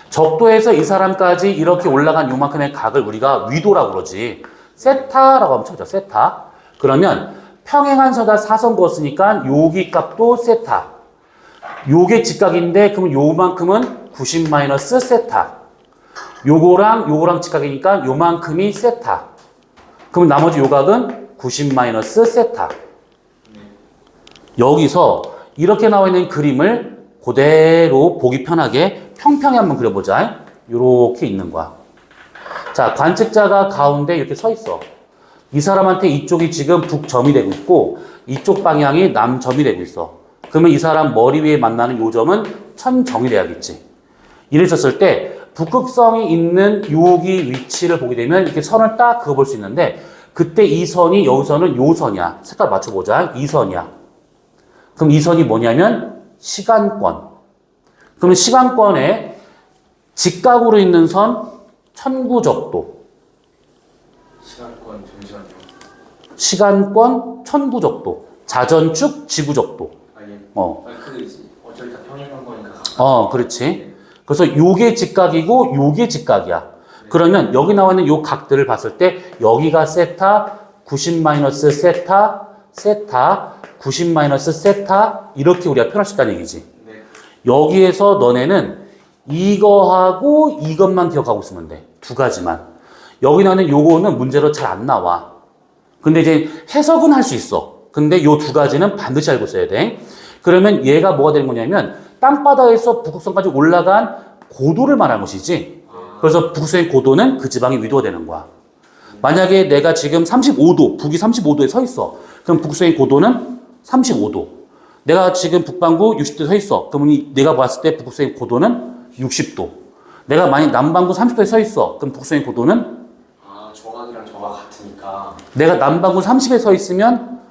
적도에서 이 사람까지 이렇게 올라간 요만큼의 각을 우리가 위도라고 그러지. 세타라고 하면 쳐보자. 세타. 그러면 평행한 서다 사선 그었으니까 여기 값도 세타. 요게 직각인데 그러면 요만큼은 90 마이너스 세타. 요거랑 직각이니까 요만큼이 세타. 그럼 나머지 요각은 90 마이너스 세타. 여기서 이렇게 나와 있는 그림을 그대로 보기 편하게 평평히 한번 그려보자. 요렇게 있는 거야. 자, 관측자가 가운데 이렇게 서 있어. 이 사람한테 이쪽이 지금 북점이 되고 있고 이쪽 방향이 남점이 되고 있어. 그러면 이 사람 머리 위에 만나는 요 점은 천정이 돼야겠지. 이랬었을 때 북극성이 있는 여기 위치를 보게 되면 이렇게 선을 딱 그어볼 수 있는데 그때 이 선이 여기서는 요 선이야. 색깔 맞춰보자. 이 선이야. 그럼 이 선이 뭐냐면 시간권. 그러면 시간권에 직각으로 있는 선 천구적도. 시간권 잠시만요. 시간권 천구적도. 자전축 지구적도. 예. 그거지. 어차피 다 평행한 거니까. 그렇지. 그래서 요게 직각이고 요게 직각이야. 그러면 여기 나와 있는 요 각들을 봤을 때 여기가 세타, 90 마이너스 세타, 세타, 90 마이너스 세타 이렇게 우리가 표현할 수 있다는 얘기지. 네. 여기에서 너네는 이거하고 이것만 기억하고 있으면 돼. 두 가지만. 여기 나는 요거는 문제로 잘 안 나와. 근데 이제 해석은 할 수 있어. 근데 요 두 가지는 반드시 알고 있어야 돼. 그러면 얘가 뭐가 되는 거냐면 땅바닥에서 북극성까지 올라간 고도를 말하는 것이지. 그래서 북극성의 고도는 그 지방의 위도가 되는 거야. 만약에 내가 지금 35도, 북이 35도에 서 있어. 그럼 북극성의 고도는 35도. 내가 지금 북반구 60도에 서 있어. 그러면 내가 봤을 때 북극성의 고도는 60도. 내가 만약 남반구 30도에 서 있어. 그럼 북극성의 고도는 저각이랑 저각 같으니까 내가 남반구 30에 서 있으면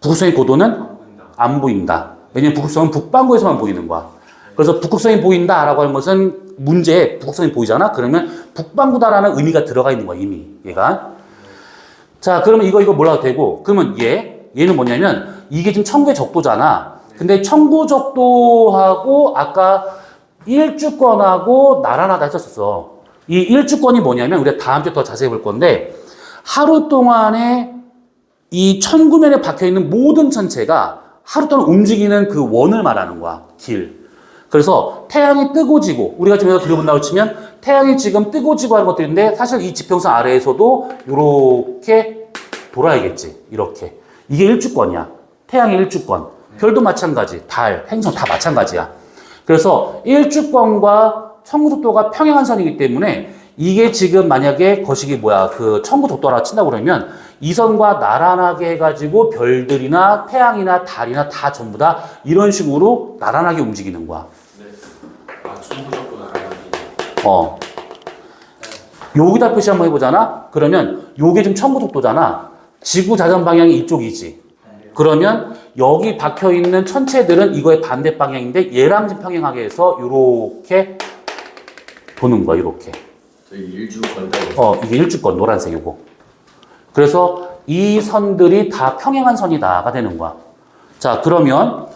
북극성의 고도는 안 보인다. 왜냐면 북극성은 북반구에서만 보이는 거야. 그래서 북극성이 보인다라고 하는 것은 문제에 북극성이 보이잖아. 그러면 북반구다라는 의미가 들어가 있는 거야, 이미 얘가. 자, 그러면 이거 몰라도 되고, 그러면 얘는 뭐냐면 이게 지금 천구의 적도잖아. 근데 천구 적도하고 아까 일주권하고 나란하다 했었어. 이 일주권이 뭐냐면 우리가 다음 주에 더 자세히 볼 건데 하루 동안에 이 천구면에 박혀 있는 모든 천체가 하루 동안 움직이는 그 원을 말하는 거야. 길. 그래서 태양이 뜨고 지고 우리가 지금 여기서 그려본다고 치면 태양이 지금 뜨고 지고 하는 것들인데 사실 이 지평선 아래에서도 이렇게 돌아야겠지. 이렇게. 이게 일주권이야. 태양의 일주권. 별도 마찬가지. 달, 행성 다 마찬가지야. 그래서 일주권과 천구적도가 평행한 선이기 때문에 이게 지금 만약에 거시기 그 천구적도라고 친다고 그러면 이 선과 나란하게 해가지고 별들이나 태양이나 달이나 다 전부 다 이런 식으로 나란하게 움직이는 거야. 네. 천구적도 나란하게. 여기다 표시 한번 해보잖아? 그러면 요게 좀 청구속도잖아. 지구 자전 방향이 이쪽이지. 그러면 여기 박혀있는 천체들은 이거의 반대 방향인데 얘랑 좀 평행하게 해서 요렇게 도는 거야, 요렇게. 저희 일주건다. 이게 일주권, 노란색 요거. 그래서 이 선들이 다 평행한 선이다가 되는 거야. 자, 그러면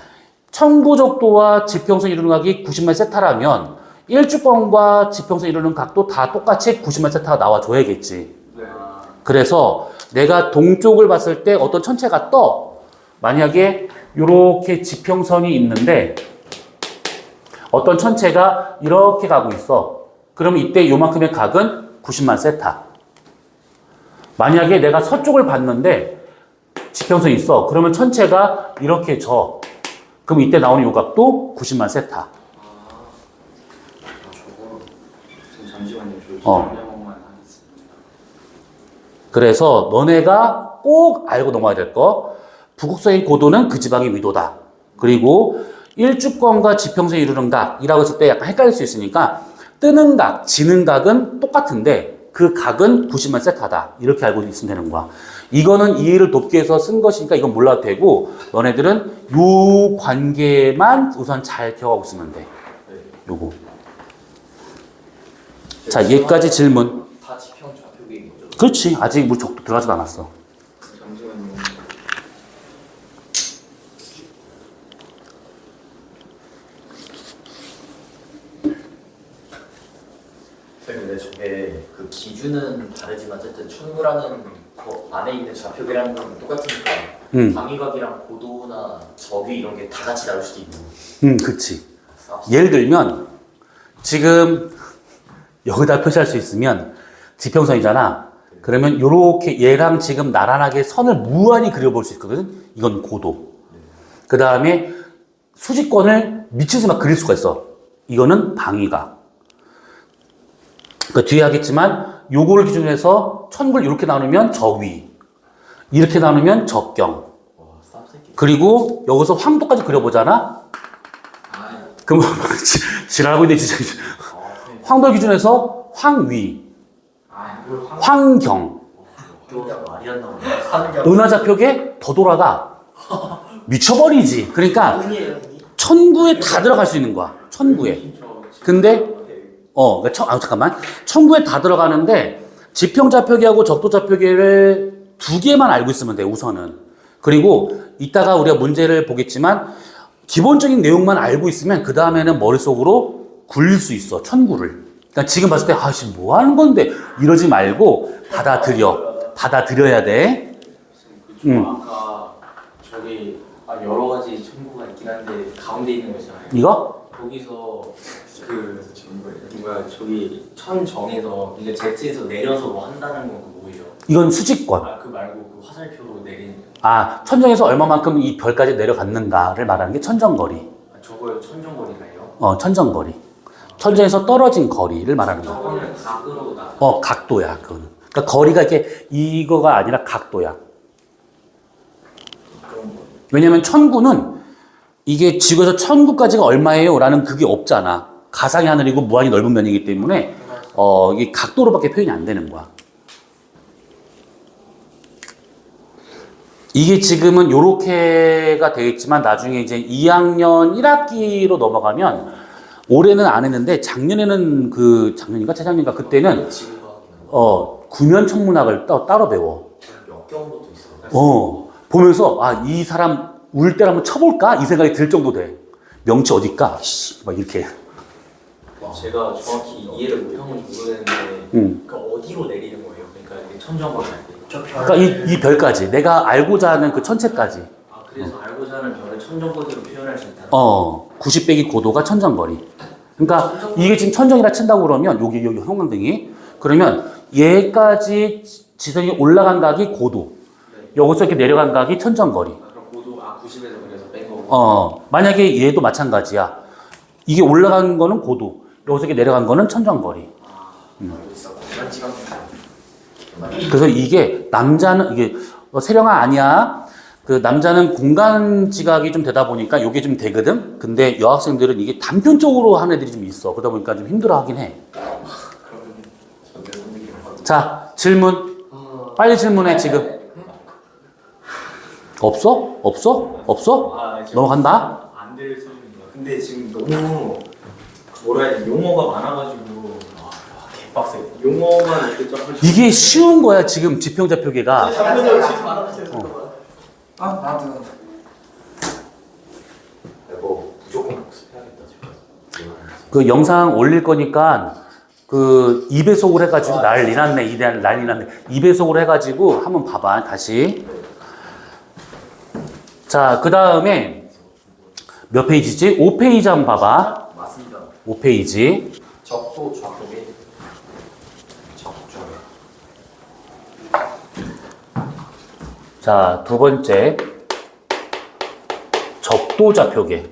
청구적도와 지평선 이루는 각이 90만 세타라면 일주권과 지평선 이루는 각도 다 똑같이 90만 세타가 나와줘야겠지. 네. 그래서 내가 동쪽을 봤을 때 어떤 천체가 떠. 만약에 이렇게 지평선이 있는데 어떤 천체가 이렇게 가고 있어. 그러면 이때 요만큼의 각은 90만 세타. 만약에 내가 서쪽을 봤는데 지평선이 있어. 그러면 천체가 이렇게 져. 그럼 이때 나오는 요 각도 90만 세타. 저거 지금 잠시만요. 저 어. 설명만 하겠습니다. 그래서 너네가 꼭 알고 넘어야 될 거. 북극성의 고도는 그 지방의 위도다. 그리고 일주권과 지평선이 이루는 각이라고 했을 때 약간 헷갈릴 수 있으니까 뜨는 각, 지는 각은 똑같은데 그 각은 90만 세타다. 이렇게 알고 있으면 되는 거야. 이거는 이해를 돕기 위해서 쓴 것이니까 이건 몰라도 되고 너네들은 요 관계만 우선 잘 기억하고 있으면 돼. 요거. 자, 얘까지 질문. 다 지평 좌표계인 거죠? 그렇지. 아직 뭐 적도 들어가지도 않았어. 잠시만요. 근데 저게 그 기준은 다르지만 어쨌든 천구라는 그 안에 있는 좌표계라는 건 똑같으니까 방위각이랑 고도나 적위 이런 게 다 같이 나올 수도 있는. 그치. 예를 들면 지금 여기다 표시할 수 있으면 지평선이잖아. 그러면 요렇게 얘랑 지금 나란하게 선을 무한히 그려볼 수 있거든. 이건 고도. 그 다음에 수직권을 미치지 막 그릴 수가 있어. 이거는 방위각. 그 뒤에 하겠지만 요거를 기준으로 해서 천구를 이렇게 나누면 적위, 이렇게 나누면 적경. 그리고 여기서 황도까지 그려보잖아. 그럼 지랄하고 있네 진짜. 황도 기준에서 황위, 황경. 말이 안 나오네. 은하좌표계 더 돌아가. 미쳐버리지. 그러니까 천구에 다 들어갈 수 있는 거야. 천구에. 근데 잠깐만. 천구에 다 들어가는데 지평좌표계하고 적도좌표계를 두 개만 알고 있으면 돼, 우선은. 그리고 이따가 우리가 문제를 보겠지만 기본적인 내용만 알고 있으면 그 다음에는 머릿속으로 굴릴 수 있어, 천구를. 그러니까 지금 봤을 때 아씨 뭐 하는 건데 이러지 말고 받아들여야 돼. 아까 저기 여러 가지 천구가 있긴 한데 가운데 있는 거잖아요. 이거? 거기서 저기 천정에서 이게 Z에서 내려서 뭐 한다는 건 뭐예요? 이건 수직권. 그 말고 그 화살표로 내리는. 천정에서 얼마만큼 이 별까지 내려갔는가를 말하는 게 천정거리. 저거요, 천정거리가요? 천정거리. 천정에서 떨어진 거리를 말하는 거야. 저거는 각으로 나. 각도야, 그거는. 그러니까 거리가 이렇게 이거가 아니라 각도야. 왜냐면 천구는 이게 지구에서 천구까지가 얼마예요? 라는 그게 없잖아. 가상의 하늘이고 무한히 넓은 면이기 때문에 이게 각도로밖에 표현이 안 되는 거야. 이게 지금은 요렇게가 되겠지만 나중에 이제 2학년 1학기로 넘어가면 올해는 안 했는데 작년에는 작년인가 재작년인가 그때는 구면천문학을 따로 배워. 역경도 있어. 보면서 이 사람 울 때를 한번 쳐볼까? 이 생각이 들 정도 돼. 명치 어딜까? 막 이렇게. 제가 정확히 이해를 못한 건지 모르겠는데 그러니까 어디로 내리는 거예요? 그러니까 이게 천정거리 할 때. 그러니까 이 별까지 내가 알고자 하는 그 천체까지. 그래서 알고자 하는 별을 천정거리로 표현할 수 있다. 90 빼기 고도가 천정거리. 그러니까 이게 지금 천정이라 친다고 그러면 여기 형광등이 그러면 얘까지 지선이 올라간 각이 고도. 여기서 이렇게 내려간 각이 천정거리. 그럼 고도 90에서 그래서 뺀 거고. 만약에 얘도 마찬가지야. 이게 올라간 거는 고도. 여기서 이렇게 내려간 거는 천정거리. 그래서 이게 남자는 이게 세령아 아니야. 그 남자는 공간 지각이 좀 되다 보니까 이게 좀 되거든. 근데 여학생들은 이게 단편적으로 하는 애들이 좀 있어. 그러다 보니까 좀 힘들어하긴 해. 저게 선생님 자, 질문. 빨리 질문해, 지금. 없어? 없어? 없어? 넘어간다? 안 될 수준인가. 근데 지금 너무 뭐라 해야 돼 용어가 많아가지고 개빡세. 용어만 이렇게 좀 이게 쉬운 거야, 지금 지평좌표계가. 나도. 이거 무조건 복습해야겠다 지금. 그 영상 올릴 거니까 그 2배속을 해가지고 난리 났네. 난리 났네. 2배속을 해가지고 한번 봐봐, 다시. 자, 그 다음에 몇 페이지지? 5페이지 한번 봐봐. 맞습니다. 5페이지. 적도 좌표계. 적절. 자, 두 번째. 적도좌표계.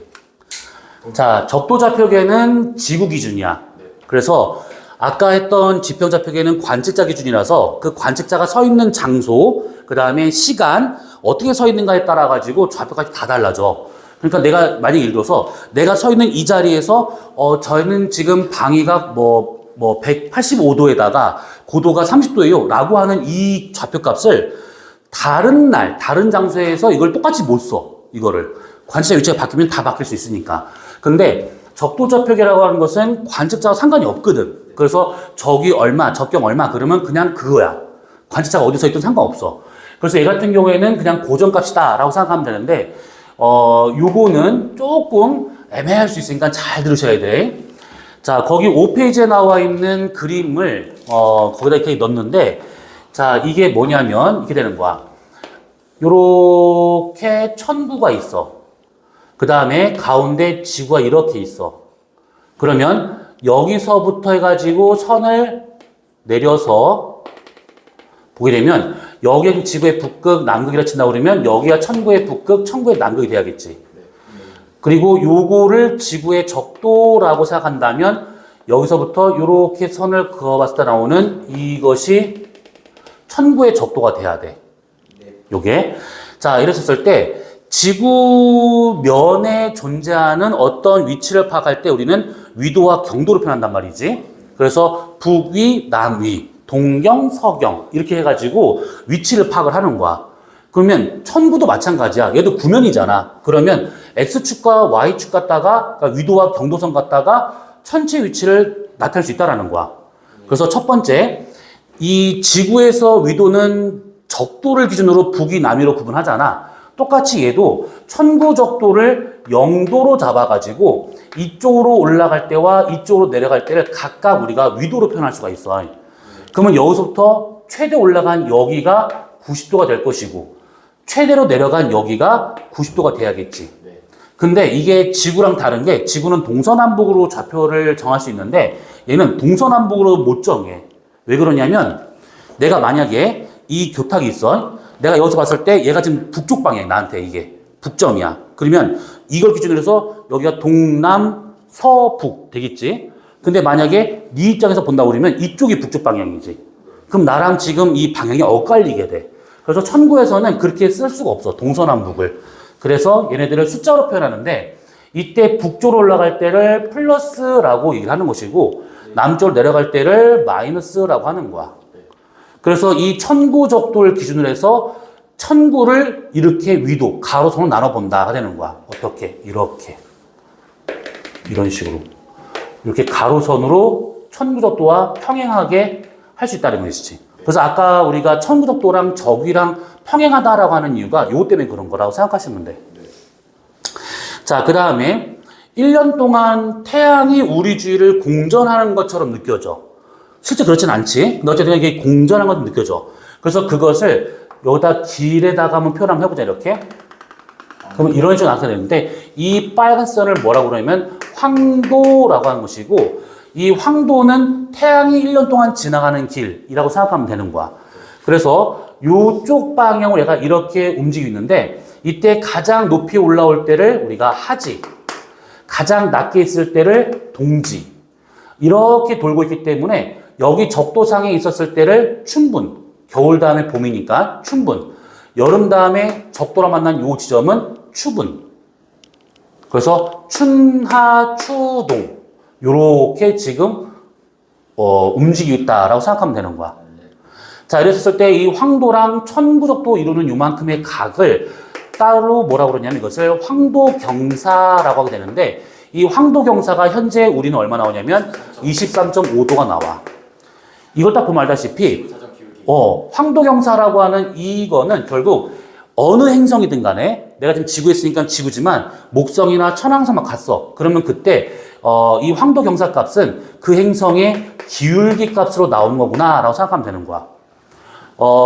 자, 적도좌표계는 지구 기준이야. 그래서 아까 했던 지평좌표계는 관측자 기준이라서 그 관측자가 서 있는 장소, 그 다음에 시간, 어떻게 서 있는가에 따라 가지고 좌표까지 다 달라져. 그러니까 내가 만약에 예를 들어서 내가 서 있는 이 자리에서 저희는 지금 방위가 185도에다가 고도가 30도예요 라고 하는 이 좌표값을 다른 날, 다른 장소에서 이걸 똑같이 못 써. 이거를. 관측자 위치가 바뀌면 다 바뀔 수 있으니까. 근데 적도좌표계라고 하는 것은 관측자와 상관이 없거든. 그래서 적이 얼마, 적경 얼마 그러면 그냥 그거야. 관측자가 어디서 있든 상관없어. 그래서 얘 같은 경우에는 그냥 고정값이다 라고 생각하면 되는데 요거는 조금 애매할 수 있으니까 잘 들으셔야 돼. 자, 거기 5페이지에 나와 있는 그림을 거기다 이렇게 넣는데, 자, 이게 뭐냐면 이렇게 되는 거야. 요렇게 천구가 있어. 그 다음에 가운데 지구가 이렇게 있어. 그러면 여기서부터 해가지고 선을 내려서 보게 되면 여기가 지구의 북극, 남극이라 친다고 그러면 여기가 천구의 북극, 천구의 남극이 돼야겠지. 그리고 요거를 지구의 적도라고 생각한다면 여기서부터 이렇게 선을 그어봤을 때 나오는 이것이 천구의 적도가 돼야 돼. 요게. 자, 이랬었을 때 지구면에 존재하는 어떤 위치를 파악할 때 우리는 위도와 경도로 표현한단 말이지. 그래서 북위, 남위, 동경, 서경 이렇게 해가지고 위치를 파악을 하는 거야. 그러면 천구도 마찬가지야. 얘도 구면이잖아. 그러면 X축과 Y축 갖다가 그러니까 위도와 경도선 갖다가 천체 위치를 나타낼 수 있다는 거야. 그래서 첫 번째, 이 지구에서 위도는 적도를 기준으로 북위, 남위로 구분하잖아. 똑같이 얘도 천구적도를 0도로 잡아가지고 이쪽으로 올라갈 때와 이쪽으로 내려갈 때를 각각 우리가 위도로 표현할 수가 있어. 그러면 여기서부터 최대 올라간 여기가 90도가 될 것이고 최대로 내려간 여기가 90도가 돼야겠지. 근데 이게 지구랑 다른 게 지구는 동서남북으로 좌표를 정할 수 있는데 얘는 동서남북으로 못 정해. 왜 그러냐면 내가 만약에 이 교탁이 있어. 내가 여기서 봤을 때 얘가 지금 북쪽 방향 나한테 이게 북점이야. 그러면 이걸 기준으로 해서 여기가 동남 서북 되겠지. 근데 만약에 네 입장에서 본다고 그러면 이쪽이 북쪽 방향이지. 그럼 나랑 지금 이 방향이 엇갈리게 돼. 그래서 천구에서는 그렇게 쓸 수가 없어. 동서남북을. 그래서 얘네들을 숫자로 표현하는데 이때 북쪽으로 올라갈 때를 플러스라고 얘기를 하는 것이고 남쪽으로 내려갈 때를 마이너스라고 하는 거야. 그래서 이 천구적도를 기준으로 해서 천구를 이렇게 위도, 가로선으로 나눠본다가 되는 거야. 어떻게? 이렇게. 이런 식으로. 이렇게 가로선으로 천구적도와 평행하게 할 수 있다는 것이지. 그래서 아까 우리가 천구적도랑 적위랑 평행하다라고 하는 이유가 요것 때문에 그런 거라고 생각하시면 돼. 자, 그 다음에 1년 동안 태양이 우리 주위를 공전하는 것처럼 느껴져. 실제 그렇진 않지. 근데 어쨌든 이게 공전한 것처럼 느껴져. 그래서 그것을 여기다 길에다가 한번 표현 한번 해보자, 이렇게. 그러면 이런 식으로 나타내야 되는데, 이 빨간 선을 뭐라고 그러냐면 황도라고 하는 것이고, 이 황도는 태양이 1년 동안 지나가는 길이라고 생각하면 되는 거야. 그래서 이쪽 방향으로 얘가 이렇게 움직이고 있는데, 이때 가장 높이 올라올 때를 우리가 하지, 가장 낮게 있을 때를 동지, 이렇게 돌고 있기 때문에 여기 적도상에 있었을 때를 춘분, 겨울 다음에 봄이니까 춘분, 여름 다음에 적도랑 만난 이 지점은 추분. 그래서 춘하, 추동 요렇게 지금 움직이고 있다라고 생각하면 되는 거야. 자, 이랬을 때 이 황도랑 천구적도 이루는 요만큼의 각을 따로 뭐라고 그러냐면 이것을 황도경사라고 하게 되는데 이 황도경사가 현재 우리는 얼마 나오냐면 23.5도가 나와. 이걸 딱 보면 알다시피 사전 기울기. 황도경사라고 하는 이거는 결국 어느 행성이든 간에 내가 지금 지구에 있으니까 지구지만 목성이나 천왕성만 갔어. 그러면 그때 이 황도경사 값은 그 행성의 기울기 값으로 나오는 거구나 라고 생각하면 되는 거야.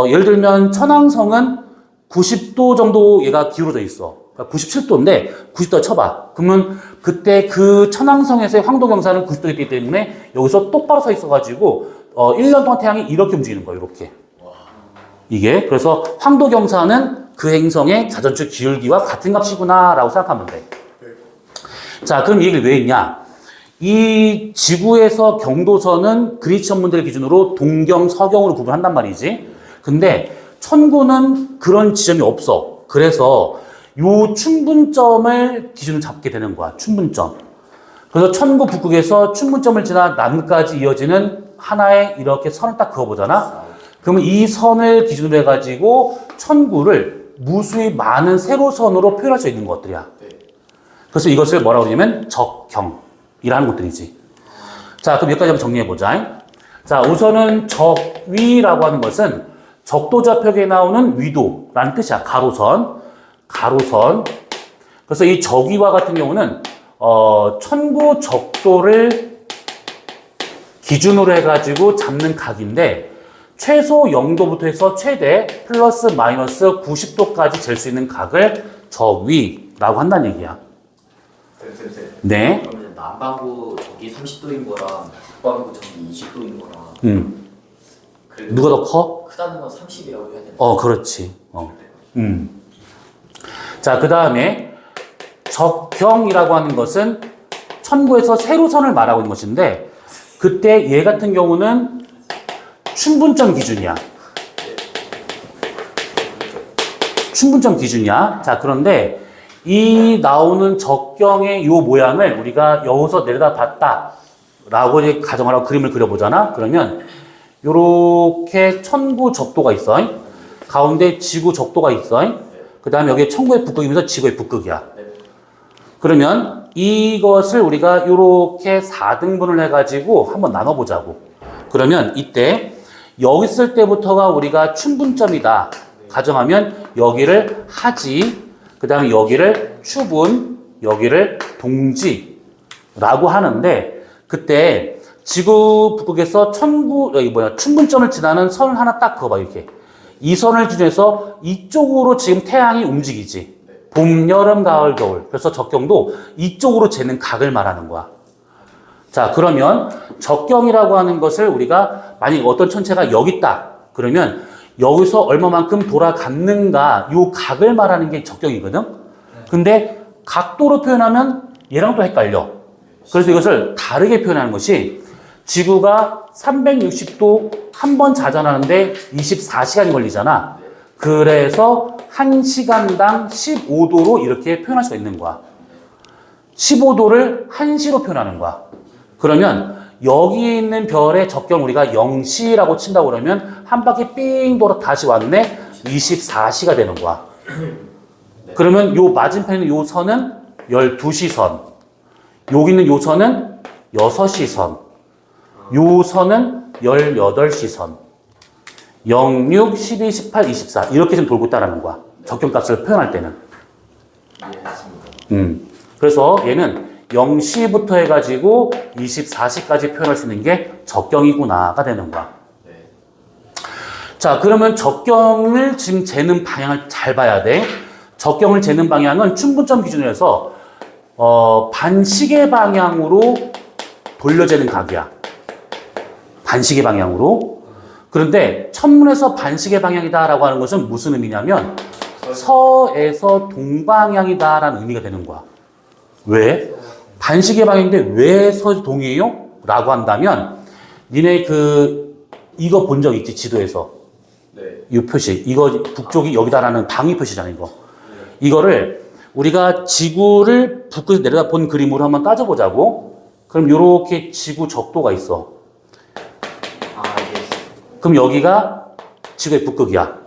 예를 들면 천왕성은 90도 정도 얘가 기울어져 있어. 그러니까 97도인데 90도 쳐봐. 그러면 그때 그 천왕성에서의 황도경사는 90도이기 때문에 여기서 똑바로 서 있어가지고 1년 동안 태양이 이렇게 움직이는 거야. 이렇게. 이게 그래서 황도경사는 그 행성의 자전축 기울기와 같은 값이구나 라고 생각하면 돼. 자, 그럼 이 얘기를 왜 했냐? 이 지구에서 경도선은 그리스 천문들 기준으로 동경, 서경으로 구분한단 말이지. 근데 천구는 그런 지점이 없어. 그래서 요 춘분점을 기준으로 잡게 되는 거야. 춘분점. 그래서 천구 북극에서 춘분점을 지나 남까지 이어지는 하나의 이렇게 선을 딱 그어보잖아. 그러면 이 선을 기준으로 해가지고 천구를 무수히 많은 세로선으로 표현할 수 있는 것들이야. 그래서 이것을 뭐라고 그러냐면 적경이라는 것들이지. 자, 그럼 여기까지 한번 정리해보자. 자, 우선은 적위라고 하는 것은 적도좌표계에 나오는 위도라는 뜻이야. 가로선. 가로선. 그래서 이 적위와 같은 경우는 천구 적도를 기준으로 해가지고 잡는 각인데 최소 0도부터 해서 최대 플러스 마이너스 90도까지 잴 수 있는 각을 적위라고 한다는 얘기야. 쌤. 네. 그러면 남반구 저기 30도인 거랑 북반구 저기 20도인 거랑 그래도 누가 더 커? 크다는 건 30이라고 해야 되나? 그렇지. 자, 그 다음에 적경이라고 하는 것은 천구에서 세로선을 말하고 있는 것인데 그때 얘 같은 경우는 춘분점 기준이야. 춘분점 기준이야. 자, 그런데 이 나오는 적경의 요 모양을 우리가 여기서 내려다 봤다 라고 이제 가정을 하고 그림을 그려보잖아. 그러면 요렇게 천구 적도가 있어. 가운데 지구 적도가 있어. 그 다음에 여기에 천구의 북극이면서 지구의 북극이야. 그러면 이것을 우리가 요렇게 4등분을 해가지고 한번 나눠보자고. 그러면 이때 여기 있을 때부터가 우리가 춘분점이다 가정하면 여기를 하지, 그 다음에 여기를 추분, 여기를 동지라고 하는데 그때 지구 북극에서 춘분점을 지나는 선을 하나 딱 그어봐. 이렇게 이 선을 기준해서 이쪽으로 지금 태양이 움직이지. 봄, 여름, 가을, 겨울. 그래서 적경도 이쪽으로 재는 각을 말하는 거야. 자, 그러면 적경이라고 하는 것을 우리가 만약 어떤 천체가 여기 있다. 그러면 여기서 얼마만큼 돌아갔는가 요 각을 말하는 게 적경이거든. 근데 각도로 표현하면 얘랑 또 헷갈려. 그래서 이것을 다르게 표현하는 것이 지구가 360도 한 번 자전하는데 24시간이 걸리잖아. 그래서 1시간당 15도로 이렇게 표현할 수가 있는 거야. 15도를 1시로 표현하는 거야. 그러면 여기 있는 별의 적경 우리가 0시라고 친다고 그러면 한 바퀴 삥 돌아 다시 왔네. 24시가 되는 거야. 그러면 요 맞은편에 있는 요 선은 12시 선. 여기 있는 요 선은 6시 선. 요 선은 18시 선. 0, 6, 12, 18, 24 이렇게 좀 돌고 있다는 거야. 적경값을 표현할 때는. 그래서 얘는 0시부터 해가지고 24시까지 표현할 수 있는 게 적경이구나가 되는 거야. 자, 그러면 적경을 지금 재는 방향을 잘 봐야 돼. 적경을 재는 방향은 춘분점 기준으로 해서 반시계 방향으로 돌려재는 각이야. 반시계 방향으로. 그런데 천문에서 반시계 방향이다라고 하는 것은 무슨 의미냐면 서에서 동방향이다라는 의미가 되는 거야. 왜? 반시계 방향인데 왜 서에서 동이에요? 라고 한다면 니네 이거 본 적 있지? 지도에서. 네. 이 표시. 이거 북쪽이 여기다라는 방위 표시잖아, 이거. 이거를 우리가 지구를 북극에서 내려다 본 그림으로 한번 따져보자고. 그럼 요렇게 지구 적도가 있어. 그럼 여기가 지구의 북극이야.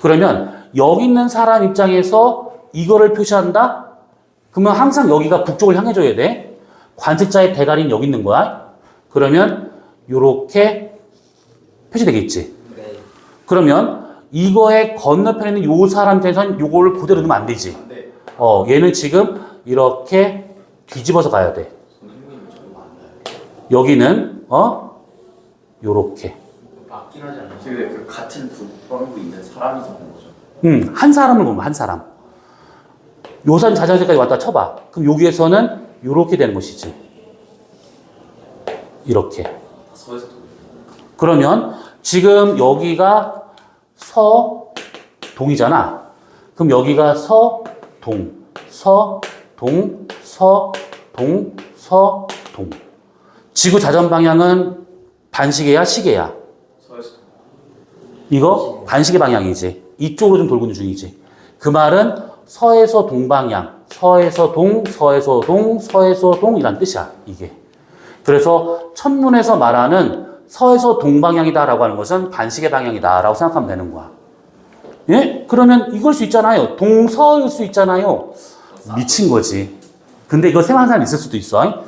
그러면 여기 있는 사람 입장에서 이거를 표시한다? 그러면 항상 여기가 북쪽을 향해줘야 돼. 관측자의 대가리는 여기 있는 거야. 그러면 요렇게 표시되겠지. 네. 그러면 이거의 건너편에 있는 요 사람 입장에서는 요거를 그대로 넣으면 안 되지. 네. 얘는 지금 이렇게 뒤집어서 가야 돼. 선생님 좀 많나요? 여기는 요렇게. 맞긴 하지 않나요? 지금 그 같은 북방구 있는 사람이 적는 거죠. 한 사람을 보면 한 사람. 요 사람 자전거까지 왔다 쳐봐. 그럼 여기에서는 요렇게 되는 것이지. 이렇게. 서에서 도 그러면 지금 여기가 서동이잖아. 그럼 여기가 서동, 서동, 서동, 서동. 지구 자전 방향은 반시계야, 시계야? 서에서 도 이거 반시계 방향이지. 이쪽으로 좀 돌고 있는 중이지. 그 말은 서에서 동방향, 서에서 동, 서에서 동, 서에서 동이란 뜻이야, 이게. 그래서 첫문에서 말하는 서에서 동방향이다라고 하는 것은 반시계 방향이다라고 생각하면 되는 거야. 예? 그러면 이걸 수 있잖아요. 동서일 수 있잖아요. 미친 거지. 근데 이거 생각하는 사람 있을 수도 있어.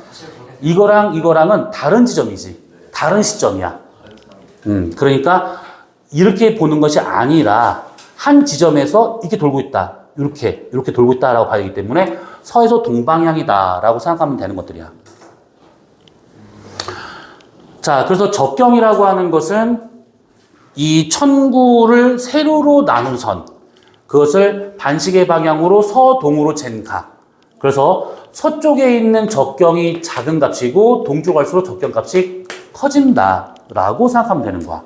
이거랑은 다른 지점이지. 다른 시점이야. 그러니까 이렇게 보는 것이 아니라 한 지점에서 이렇게 돌고 있다. 이렇게 돌고 있다라고 봐야 되기 때문에 서에서 동방향이다라고 생각하면 되는 것들이야. 자, 그래서 적경이라고 하는 것은 이 천구를 세로로 나눈 선, 그것을 반시계 방향으로 서동으로 잰 각. 그래서 서쪽에 있는 적경이 작은 값이고 동쪽 갈수록 적경 값이 커진다라고 생각하면 되는 거야.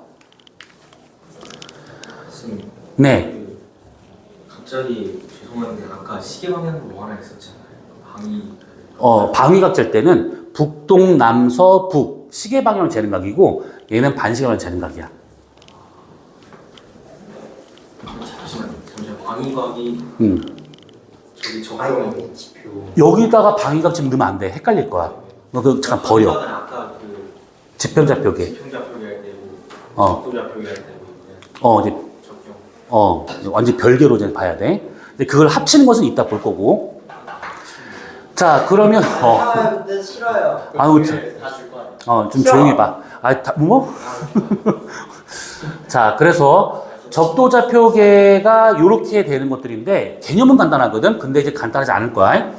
선생님, 네. 갑자기 죄송한데 아까 시계 방향으로 뭐 하나 있었잖아요. 방위각 잴 때는 북동, 남서, 북 시계 방향을 재는 각이고 얘는 반시계 방향을 재는 각이야. 잠시만요. 방위각이 저기 적경 지표. 여기다가 방위각 지금 넣으면 안 돼. 헷갈릴 거야. 너 그거 잠깐 버려. 방위각은 아까 그 지평좌표계. 지평좌표기 할 때고 어. 적도좌표기 할 때고 이제 적경. 완전 별개로 이제 봐야 돼. 근데 그걸 합치는 것은 이따 볼 거고. 자, 그러면 근데 싫어요. 아우 다줄 거 아니에요. 좀 조용히 해 봐. 뭐? 자, 그래서 적도좌표계가 이렇게 되는 것들인데 개념은 간단하거든. 근데 이제 간단하지 않을 거야.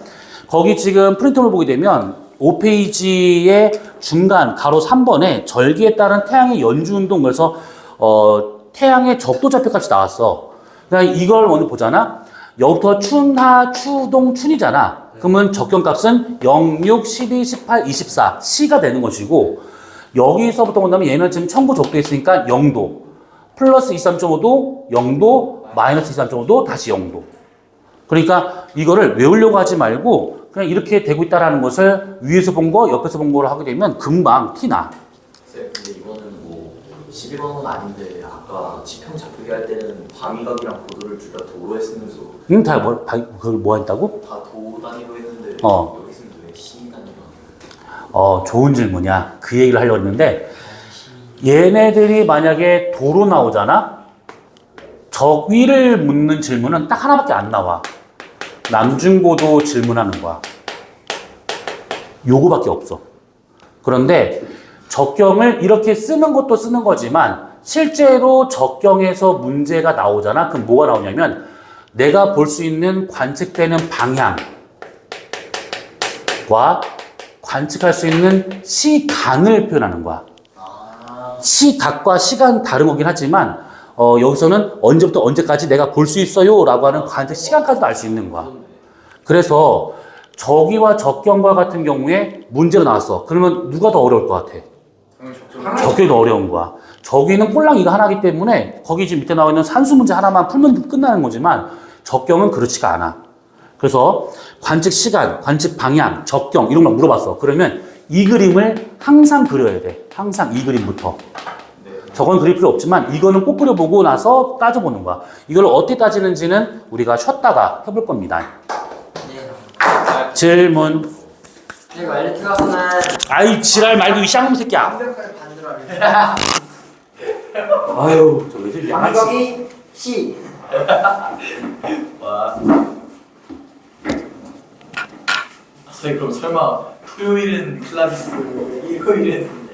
거기 지금 프린트를 보게 되면 5페이지의 중간 가로 3번에 절기에 따른 태양의 연주운동, 그래서 태양의 적도좌표 값이 나왔어. 그러니까 이걸 먼저 보잖아. 여기부터 춘하, 추동, 춘이잖아. 그러면 적경값은 0, 6, 12, 18, 24, C가 되는 것이고, 여기서부터 본다면 얘는 지금 천구 적도에 있으니까 0도, 플러스 23.5도, 0도, 마이너스 23.5도, 다시 0도. 그러니까 이거를 외우려고 하지 말고 그냥 이렇게 되고 있다는 것을 위에서 본 거, 옆에서 본 거를 하게 되면 금방 티나. 쌤, 근데 이거는 뭐 12번은 아닌데 아까 지평 잡히게 할 때는 방위각이랑 고도를 둘 다 도로 했으면서 그걸 뭐 했다고? 다 도 단위로 했는데 여기서는 왜 시 단위로? 좋은 질문이야. 그 얘기를 하려고 했는데, 얘네들이 만약에 도로 나오잖아? 적위를 묻는 질문은 딱 하나밖에 안 나와. 남중고도 질문하는 거야. 요거밖에 없어. 그런데 적경을 이렇게 쓰는 것도 쓰는 거지만 실제로 적경에서 문제가 나오잖아? 그럼 뭐가 나오냐면 내가 볼 수 있는 관측되는 방향과 관측할 수 있는 시간을 표현하는 거야. 시각과 시간 다른 거긴 하지만 여기서는 언제부터 언제까지 내가 볼 수 있어요 라고 하는 관측 시간까지도 알 수 있는 거야. 그래서 적위와 적경과 같은 경우에 문제가 나왔어. 그러면 누가 더 어려울 것 같아? 적경이 더 어려운 거야. 적위는 꼴랑 이거 하나이기 때문에 거기 지금 밑에 나와 있는 산수 문제 하나만 풀면 끝나는 거지만 적경은 그렇지가 않아. 그래서 관측 시간, 관측 방향, 적경 이런 걸 물어봤어. 그러면 이 그림을 항상 그려야 돼. 항상 이 그림부터. 저건 그릴 필요 없지만 이거는 꼭 그려보고 나서 따져보는 거야. 이걸 어떻게 따지는지는 우리가 쉬었다가 해볼 겁니다. 질문. 이거 엘리트가서는 아이 지랄 말고 이 쌍놈 새끼야. 완벽하게 반대로 합니다. 아유, 저 요즘 양아치. 방위각이 C. 와. 선생님 그럼 설마 토요일은 필라테스, 일요일은